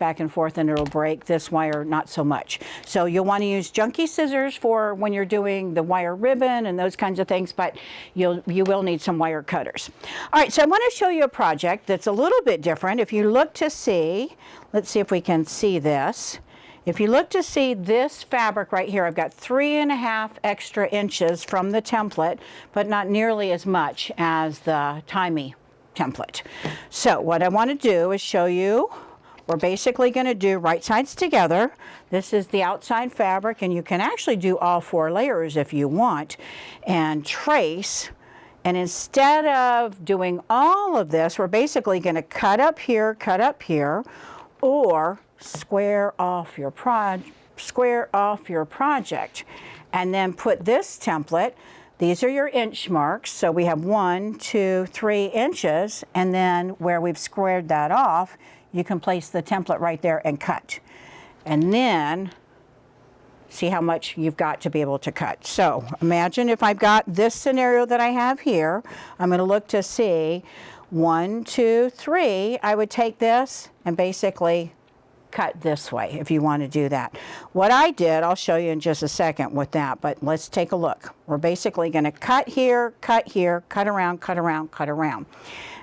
and it'll break. This wire, not so much. So you'll want to use junky scissors for when you're doing the wire ribbon and those kinds of things, but you will need some wire cutters. All right, so I want to show you a project that's a little bit different. If you look to see, let's see if we can see this. If you look to see this fabric right here, I've got 3.5 extra inches from the template, but not nearly as much as the tie-me template. So what I want to do is show you, we're basically going to do right sides together. This is the outside fabric, and you can actually do all 4 layers if you want, and trace. And instead of doing all of this, we're basically going to cut up here, or square off your project, and then put this template. These are your inch marks. So we have 1, 2, 3 inches, and then where we've squared that off, you can place the template right there and cut. And then see how much you've got to be able to cut. So imagine if I've got this scenario that I have here, I'm going to look to see 1, 2, 3. I would take this and basically cut this way if you want to do that. What I did, I'll show you in just a second with that, but let's take a look. We're basically going to cut here, cut around, cut around, cut around.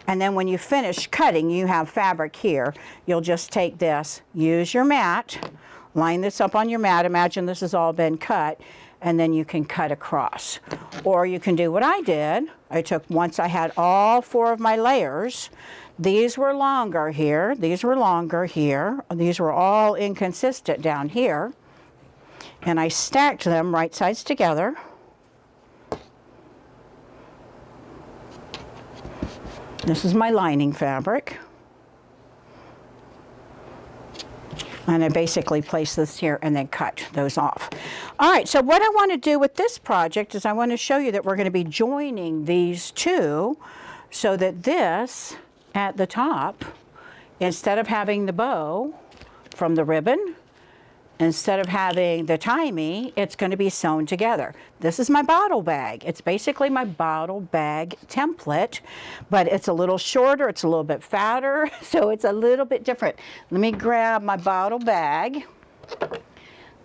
And then when you finish cutting, you have fabric here. You'll just take this, use your mat, line this up on your mat. Imagine this has all been cut, and then you can cut across. Or you can do what I did. I took, once I had all 4 of my layers, these were longer here, these were longer here, these were all inconsistent down here, and I stacked them right sides together. This is my lining fabric. And I basically place this here and then cut those off. All right, so what I want to do with this project is I want to show you that we're going to be joining these two so that this at the top, instead of having the bow from the ribbon, instead of having the tie-me, it's going to be sewn together. This is my bottle bag. It's basically my bottle bag template, but it's a little shorter, it's a little bit fatter, so it's a little bit different. Let me grab my bottle bag.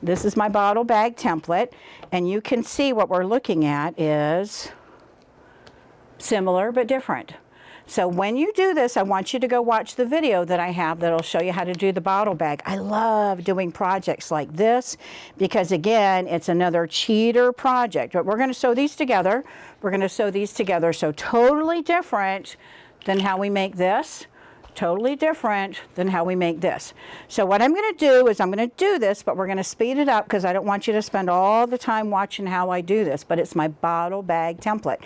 This is my bottle bag template, and you can see what we're looking at is similar but different. So when you do this, I want you to go watch the video that I have that'll show you how to do the bottle bag. I love doing projects like this because, again, it's another cheater project. But we're going to sew these together. We're going to sew these together. So totally different than how we make this. Totally different than how we make this. So what I'm going to do is I'm going to do this, but we're going to speed it up because I don't want you to spend all the time watching how I do this, but it's my bottle bag template.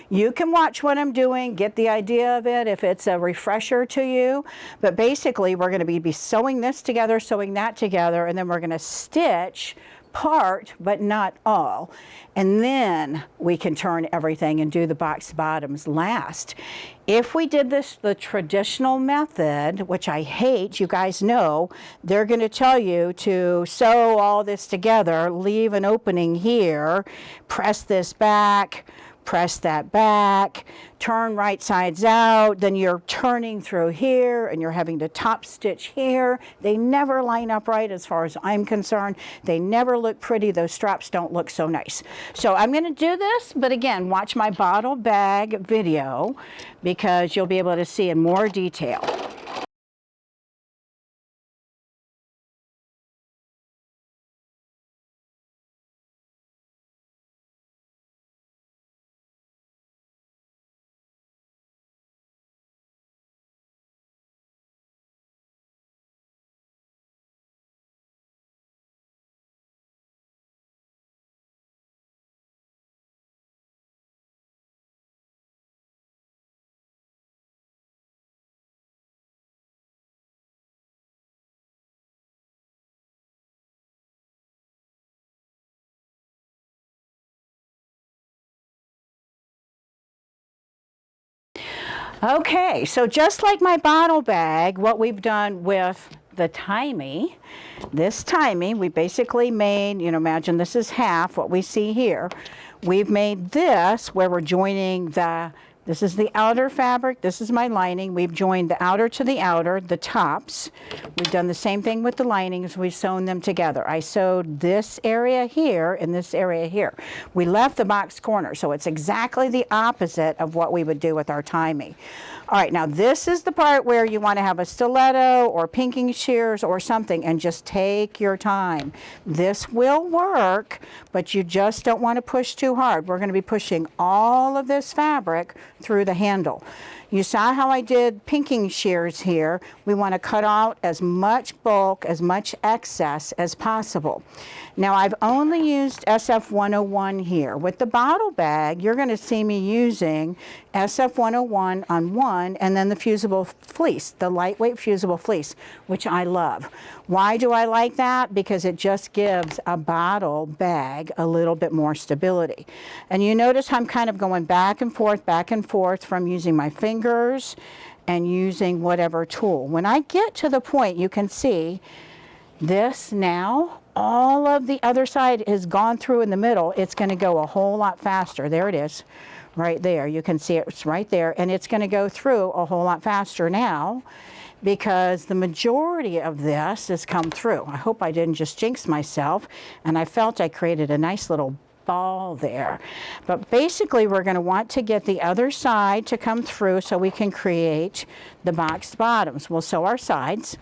You can watch what I'm doing, get the idea of it if it's a refresher to you, but basically we're going to be sewing this together, sewing that together, and then we're going to stitch part, but not all. And then we can turn everything and do the box bottoms last. If we did this the traditional method, which I hate, you guys know, they're going to tell you to sew all this together, leave an opening here, press this back, press that back, turn right sides out, then you're turning through here and you're having to top stitch here. They never line up right as far as I'm concerned. They never look pretty. Those straps don't look so nice. So I'm going to do this, but again, watch my bottle bag video because you'll be able to see in more detail. Okay, so just like my bottle bag, what we've done with the tie-me, this tie-me, we basically made, you know, imagine this is half what we see here. We've made this where we're joining this is the outer fabric, this is my lining. We've joined the outer to the outer, the tops. We've done the same thing with the linings. We've sewn them together. I sewed this area here and this area here. We left the box corner, so it's exactly the opposite of what we would do with our tie-me. All right, now this is the part where you want to have a stiletto or pinking shears or something and just take your time. This will work, but you just don't want to push too hard. We're going to be pushing all of this fabric through the handle. You saw how I did pinking shears here. We want to cut out as much bulk, as much excess as possible. Now I've only used SF 101 here. With the bottle bag, you're going to see me using SF 101 on one and then the fusible fleece, the lightweight fusible fleece, which I love. Why do I like that? Because it just gives a bottle bag a little bit more stability. And you notice I'm kind of going back and forth from using my fingers and using whatever tool. When I get to the point, you can see this now, all of the other side has gone through in the middle. It's going to go a whole lot faster. There it is, right there. You can see it's right there, and it's going to go through a whole lot faster now. because the majority of this has come through. I hope I didn't just jinx myself, and I felt I created a nice little ball there. But basically we're going to want to get the other side to come through so we can create the boxed bottoms. We'll sew our sides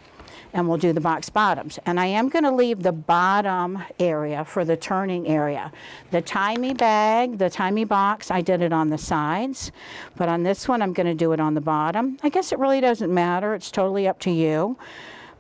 and we'll do the box bottoms. And I am going to leave the bottom area for the turning area. The tie-me bag, the tie-me box, I did it on the sides, but on this one I'm going to do it on the bottom. I guess it really doesn't matter. It's totally up to you.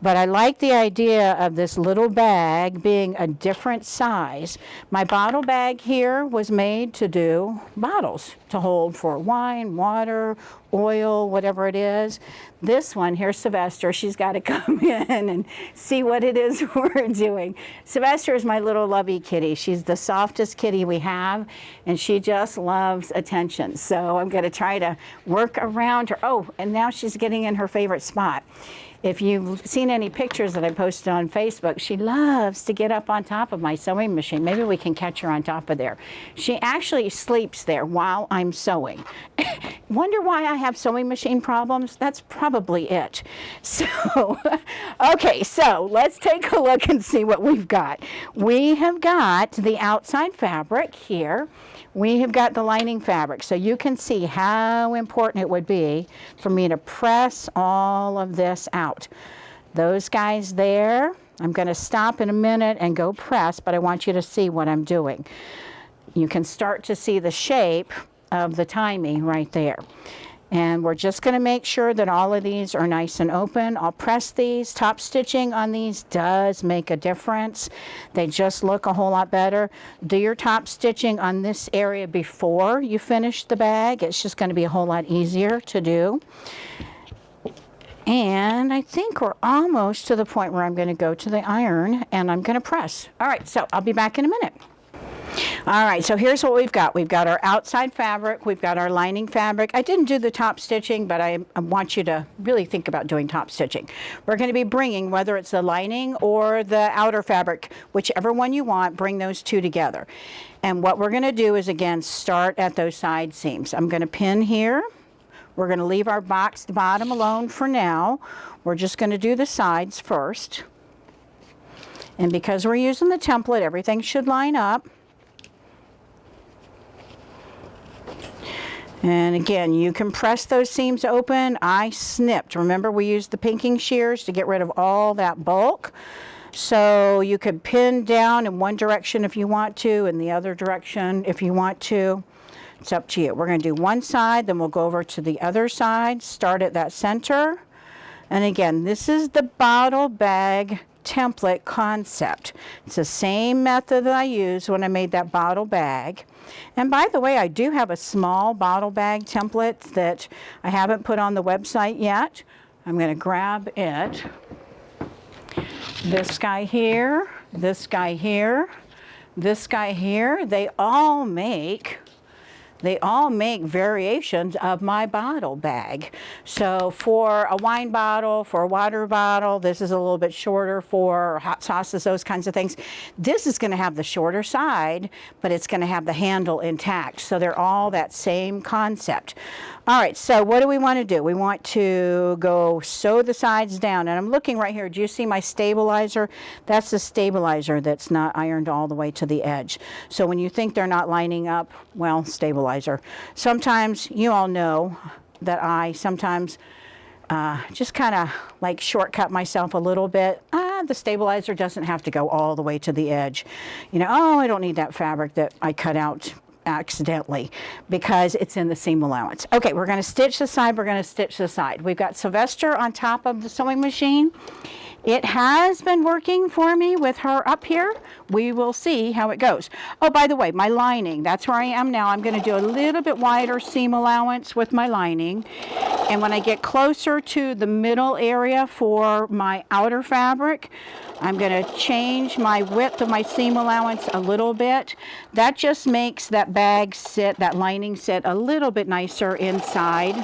But I like the idea of this little bag being a different size. My bottle bag here was made to do bottles to hold for wine, water, oil, whatever it is. This one, here's Sylvester. She's got to come in and see what it is we're doing. Sylvester is my little lovey kitty. She's the softest kitty we have, and she just loves attention. So I'm going to try to work around her. Oh, and now she's getting in her favorite spot. If you've seen any pictures that I posted on Facebook, she loves to get up on top of my sewing machine. Maybe we can catch her on top of there. She actually sleeps there while I'm sewing. Wonder why I have sewing machine problems? That's probably it. So, okay, so let's take a look and see what we've got. We have got the outside fabric here. We have got the lining fabric, so you can see how important it would be for me to press all of this out. Those guys there, I'm going to stop in a minute and go press, but I want you to see what I'm doing. You can start to see the shape of the tie-me right there. And we're just going to make sure that all of these are nice and open. I'll press these. Top stitching on these does make a difference. They just look a whole lot better. Do your top stitching on this area before you finish the bag. It's just going to be a whole lot easier to do. And I think we're almost to the point where I'm going to go to the iron and I'm going to press. All right, so I'll be back in a minute. All right, so here's what we've got. We've got our outside fabric, we've got our lining fabric. I didn't do the top stitching, but I want you to really think about doing top stitching. We're going to be bringing, whether it's the lining or the outer fabric, whichever one you want, bring those two together. And what we're going to do is, again, start at those side seams. I'm going to pin here. We're going to leave our boxed bottom alone for now. We're just going to do the sides first. And because we're using the template, everything should line up. And again, you can press those seams open. I snipped. Remember, we used the pinking shears to get rid of all that bulk. So you could pin down in one direction if you want to, in the other direction if you want to. It's up to you. We're going to do one side, then we'll go over to the other side, start at that center. And again, this is the bottle bag template concept. It's the same method that I used when I made that bottle bag. And by the way, I do have a small bottle bag template that I haven't put on the website yet. I'm going to grab it. This guy here, this guy here, this guy here, they all make variations of my bottle bag. So for a wine bottle, for a water bottle, this is a little bit shorter. For hot sauces, those kinds of things. This is going to have the shorter side, but it's going to have the handle intact. So they're all that same concept. All right, so what do we want to do? We want to go sew the sides down. And I'm looking right here. Do you see my stabilizer? That's the stabilizer that's not ironed all the way to the edge. So when you think they're not lining up, well, stabilizer. Sometimes, you all know that I sometimes just kind of like shortcut myself a little bit. The stabilizer doesn't have to go all the way to the edge. You know, oh, I don't need that fabric that I cut out accidentally because it's in the seam allowance. Okay, we're going to stitch the side, we're going to stitch the side. We've got Sylvester on top of the sewing machine. It has been working for me with her up here. We will see how it goes. Oh, by the way, my lining, that's where I am now. I'm going to do a little bit wider seam allowance with my lining. And when I get closer to the middle area for my outer fabric, I'm going to change my width of my seam allowance a little bit. That just makes that bag sit, that lining sit a little bit nicer inside.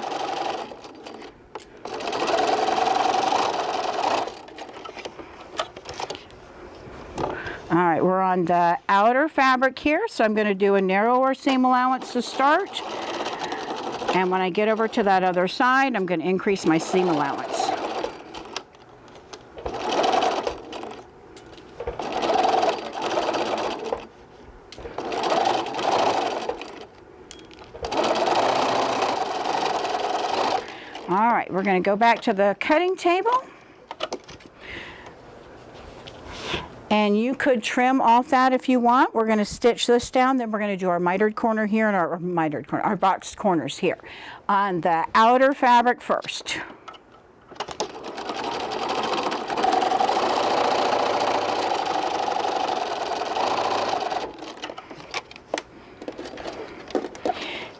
All right, we're on the outer fabric here, so I'm going to do a narrower seam allowance to start. And when I get over to that other side, I'm going to increase my seam allowance. All right, we're going to go back to the cutting table. And you could trim off that if you want. We're going to stitch this down, then we're going to do our mitered corner here and our boxed corners here on the outer fabric first.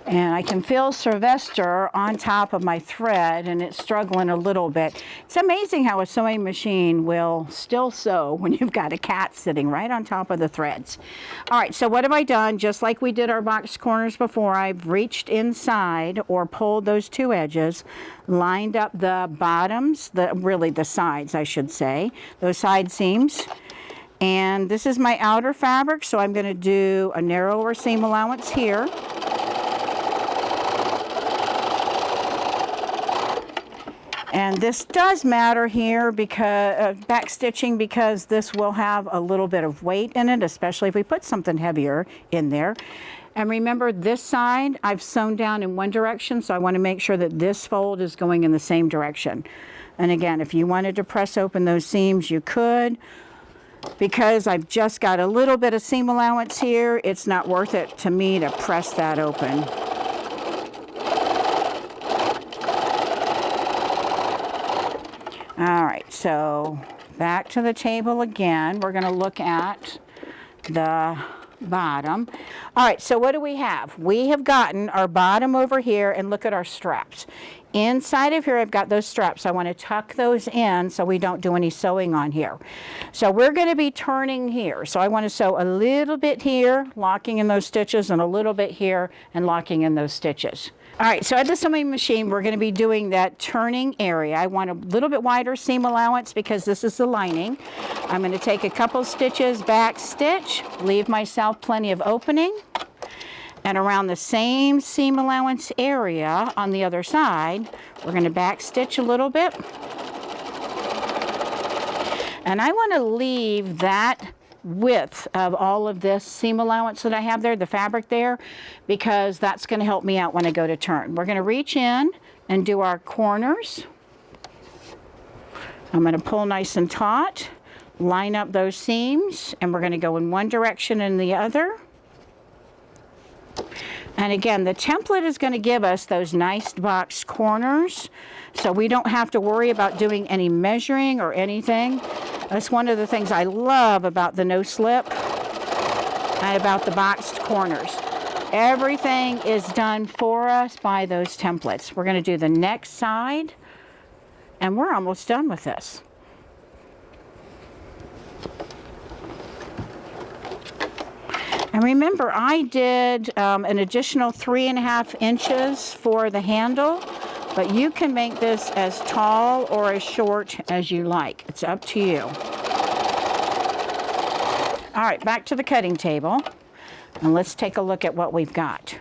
And I can feel Sylvester on top of my thread, and it's struggling a little bit. It's amazing how a sewing machine will still sew when you've got a cat sitting right on top of the threads. All right, so what have I done? Just like we did our box corners before, I've reached inside or pulled those two edges, lined up the bottoms, really the sides, I should say, those side seams. And this is my outer fabric, so I'm going to do a narrower seam allowance here. And this does matter here because back stitching, because this will have a little bit of weight in it, especially if we put something heavier in there. And remember, this side I've sewn down in one direction, so I want to make sure that this fold is going in the same direction. And again, if you wanted to press open those seams, you could. Because I've just got a little bit of seam allowance here, it's not worth it to me to press that open. All right, so back to the table again. We're going to look at the bottom. All right, so what do we have? We have gotten our bottom over here, and look at our straps. Inside of here, I've got those straps. I want to tuck those in so we don't do any sewing on here. So we're going to be turning here. So I want to sew a little bit here, locking in those stitches, and a little bit here and locking in those stitches. All right, so at the sewing machine, we're going to be doing that turning area. I want a little bit wider seam allowance because this is the lining. I'm going to take a couple stitches, back stitch, leave myself plenty of opening. And around the same seam allowance area on the other side, we're going to back stitch a little bit. And I want to leave that width of all of this seam allowance that I have there, the fabric there, because that's going to help me out when I go to turn. We're going to reach in and do our corners. I'm going to pull nice and taut, line up those seams, and we're going to go in one direction and the other. And again, the template is going to give us those nice box corners, so we don't have to worry about doing any measuring or anything. That's one of the things I love about the no slip and about the boxed corners. Everything is done for us by those templates. We're going to do the next side, and we're almost done with this. And remember, I did an additional 3.5 inches for the handle, but you can make this as tall or as short as you like. It's up to you. All right, back to the cutting table, and let's take a look at what we've got.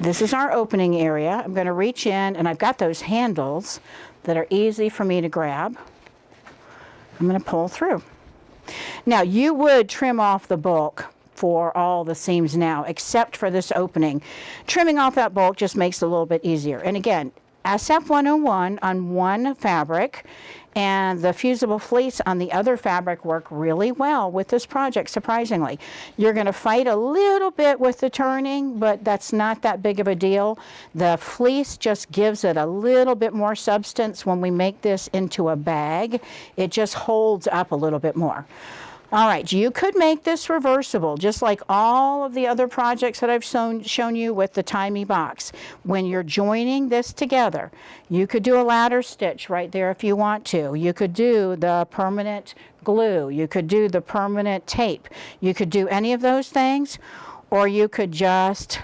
This is our opening area. I'm going to reach in, and I've got those handles that are easy for me to grab. I'm going to pull through. Now, you would trim off the bulk for all the seams now, except for this opening. Trimming off that bulk just makes it a little bit easier. And again, SF 101 on one fabric, and the fusible fleece on the other fabric work really well with this project, surprisingly. You're going to fight a little bit with the turning, but that's not that big of a deal. The fleece just gives it a little bit more substance when we make this into a bag. It just holds up a little bit more. All right, you could make this reversible, just like all of the other projects that I've shown you with the Timey box. When you're joining this together, you could do a ladder stitch right there if you want to. You could do the permanent glue. You could do the permanent tape. You could do any of those things, or you could just,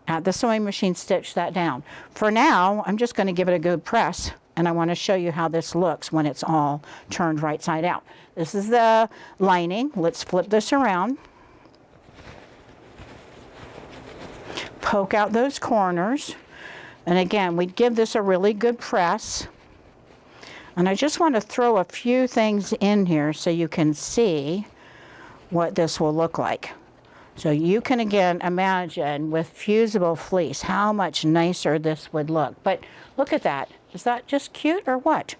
at the sewing machine, stitch that down. For now, I'm just going to give it a good press, and I want to show you how this looks when it's all turned right side out. This is the lining. Let's flip this around. Poke out those corners. And again, we'd give this a really good press. And I just want to throw a few things in here so you can see what this will look like. So you can again imagine with fusible fleece how much nicer this would look. But look at that. Is that just cute or what?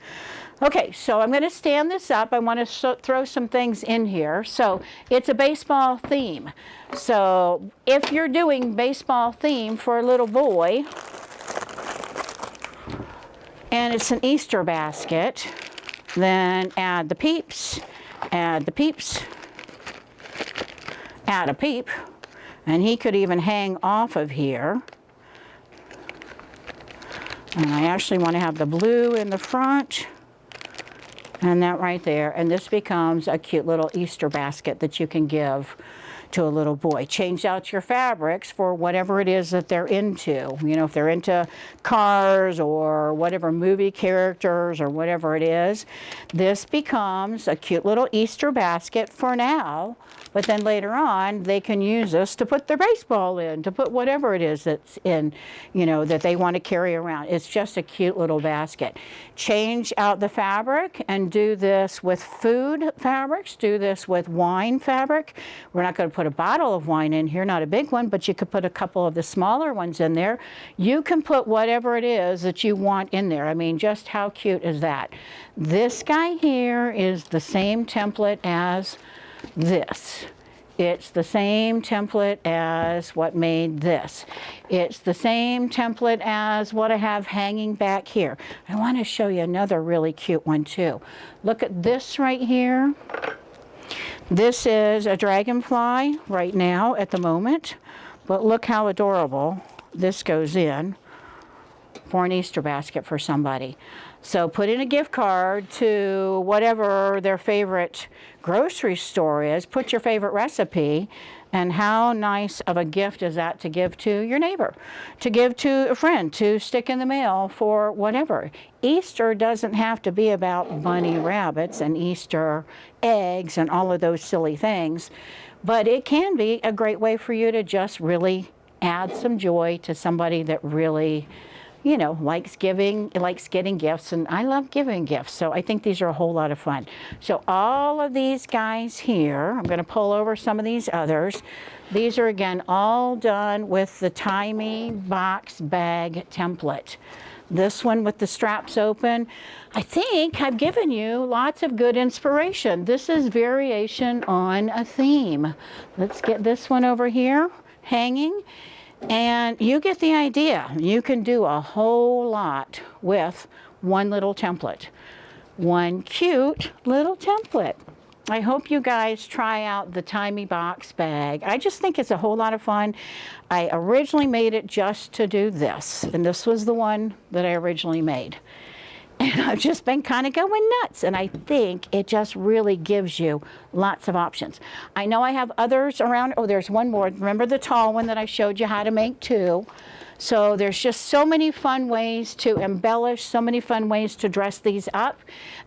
Okay, so I'm going to stand this up. I want to throw some things in here. So it's a baseball theme. So if you're doing baseball theme for a little boy, and it's an Easter basket, then add the peeps, add the peeps, add a peep, and he could even hang off of here. And I actually want to have the blue in the front. And that right there, and this becomes a cute little Easter basket that you can give to a little boy. Change out your fabrics for whatever it is that they're into. You know, if they're into cars or whatever, movie characters or whatever it is, this becomes a cute little Easter basket for now. But then later on, they can use this to put their baseball in, to put whatever it is that's in, you know, that they want to carry around. It's just a cute little basket. Change out the fabric and do this with food fabrics. Do this with wine fabric. We're not going to put a bottle of wine in here, not a big one, but you could put a couple of the smaller ones in there. You can put whatever it is that you want in there. I mean, just how cute is that? This guy here is the same template as this. It's the same template as what made this. It's the same template as what I have hanging back here. I want to show you another really cute one too. Look at this right here. This is a dragonfly right now at the moment, but look how adorable this goes in for an Easter basket for somebody. So put in a gift card to whatever their favorite grocery store is. Put your favorite recipe, and how nice of a gift is that to give to your neighbor, to give to a friend, to stick in the mail for whatever. Easter doesn't have to be about bunny rabbits and Easter eggs and all of those silly things, but it can be a great way for you to just really add some joy to somebody that really, you know, likes getting gifts, and I love giving gifts, so I think these are a whole lot of fun. So all of these guys here, I'm going to pull over some of these others. These are again all done with the Tie Me box bag template. This one with the straps open. I think I've given you lots of good inspiration. This is variation on a theme. Let's get this one over here hanging. And you get the idea. You can do a whole lot with one little template. One cute little template. I hope you guys try out the Tie Me box bag. I just think it's a whole lot of fun. I originally made it just to do this, and this was the one that I originally made. And I've just been kind of going nuts, and I think it just really gives you lots of options. I know I have others around. Oh, there's one more. Remember the tall one that I showed you how to make too? So there's just so many fun ways to embellish, so many fun ways to dress these up.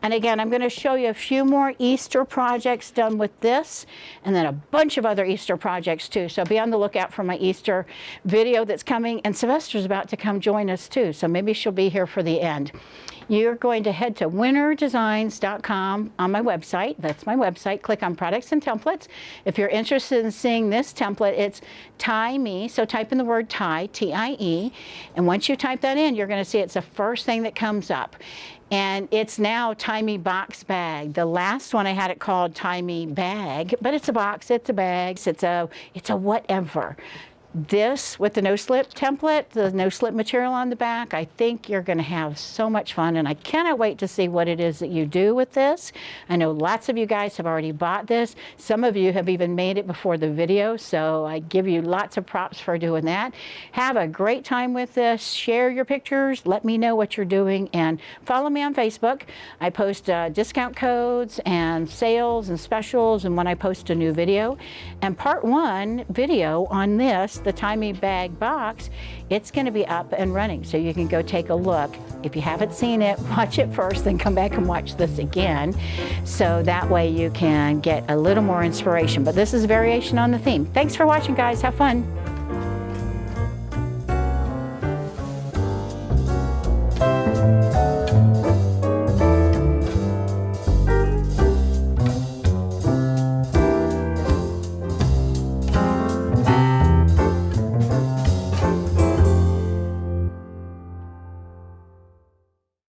And again, I'm going to show you a few more Easter projects done with this, and then a bunch of other Easter projects too. So be on the lookout for my Easter video that's coming, and Sylvester's about to come join us too, so maybe she'll be here for the end. You're going to head to winnerdesigns.com on my website. That's my website. Click on products and templates. If you're interested in seeing this template, it's Tie Me. So type in the word tie, T-I-E. And once you type that in, you're going to see it's the first thing that comes up. And it's now Tie Me box bag. The last one I had it called Tie Me bag, but it's a box, it's a bag, it's a whatever. This with the no slip template, the no slip material on the back, I think you're going to have so much fun, and I cannot wait to see what it is that you do with this. I know lots of you guys have already bought this. Some of you have even made it before the video, so I give you lots of props for doing that. Have a great time with this. Share your pictures. Let me know what you're doing, and follow me on Facebook. I post discount codes and sales and specials, and when I post a new video. And part 1 video on this, the Tie Me bag box, it's going to be up and running, so you can go take a look. If you haven't seen it, watch it first, then come back and watch this again, so that way you can get a little more inspiration. But this is variation on the theme. Thanks for watching, guys. Have fun.